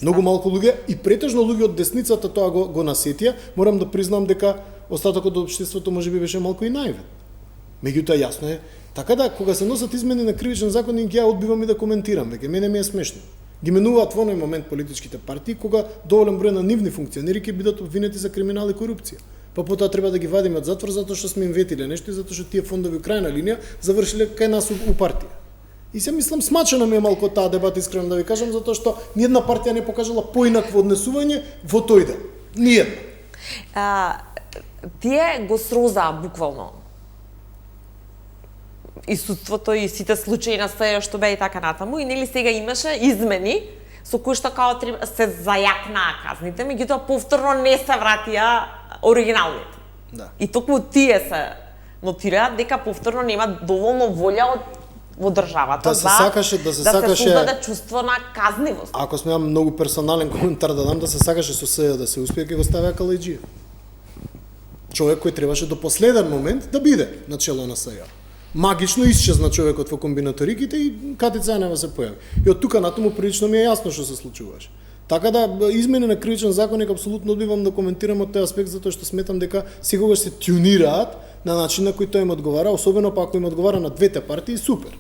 Многу малку луѓе и претежно луѓе од десницата тоа го насетија, морам да признам дека остатокот од општеството можеби беше малку и наивен. Меѓутоа јасно е, така да кога се носат измени на кривичен законник ја одбивам и да коментирам, веќе мене ми е смешно. Ги менуваат во оној момент политичките партии кога доволен број на нивни функционери ќе бидат обвинети за криминал и корупција. Па потоа треба да ги вадиме од затвор затоа што сме им ветиле нешто и затоа што тие фондови крајна линија завршиле кај нас у партија. И се мислам смачена ми е малку таа дебата, искрено да ви кажам, затоа што ниедна партија не покажала поинакво однесување во тој ден. Ниедна.
Тие го срозаа буквално и судството и сите случаи на се што беа и така натаму, и нели сега имаше измени со кои што као се зајакнаа казните, меѓутоа повторно не се вратија оригиналните.
Да.
И токму тие се нотираат дека повторно нема доволно волја во државата
да се
создаде чувство на казнивост.
Ако смеам многу персонален коментар да дам, да се сакаше со СЈ да се успее, ќе го ставеа Калајџиев. Човек кој требаше до последен момент да биде на чело на СЈ. Магично исчезна човекот во комбинаториките и Катица Јанева се појави. И од тука натаму прилично ми е јасно што се случуваше. Така да измени на кривичен законник апсолутно одбивам да коментирам од тој аспект затоа што сметам дека секогаш се тюнираат на начин на кој тој им одговара, особено па ако им одговара на двете партии, супер.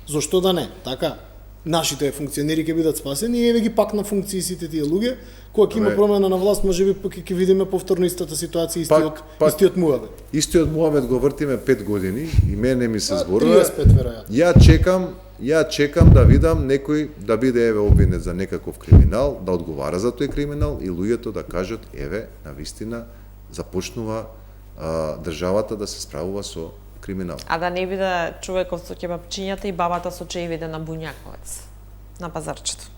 Зошто да не? Така нашите функционери ќе бидат спасени и еве ги пак на функции сите тие луѓе, кога ќе има промена на власт, можеби ќе видиме повторно истата ситуација, истиот муавет.
Истиот муавет го вртиме 5 години и мене ми се зборува.
35 веројатно.
Ја чекам да видам некој да биде еве обвинет за некаков криминал, да одговара за тој криминал и луѓето да кажат еве навистина започнува државата да се справува со криминал.
А да не биде човеков со кебапчињата и бабата со чеивиде на Буњаковец, на пазарчето.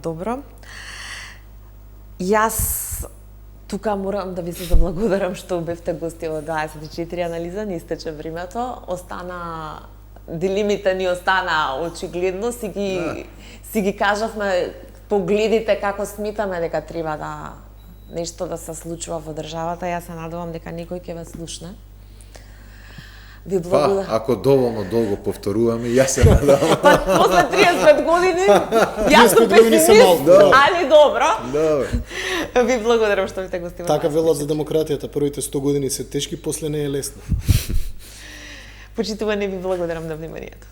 Добро. Јас тука морам да ви се заблагодарам што бевте гости во 24 анализа, не истече времето, остана дилемите ни остана очигледно, си ги кажавме погледите како сметаме дека треба да нешто да се случува во државата. Јас се надевам дека некој ќе ве слушне. Ви благодарам.
Ако доволно долго повторуваме, јас се надевам.
После 35 години, јас сум
35 години се
песимист,
малку.
али добро.
Добре.
Ви благодарам што бите гости во
Така
нас.
велат за демократијата, првите 100 години се тешки, после не е лесно.
Почитуване, ви благодарам на вниманието.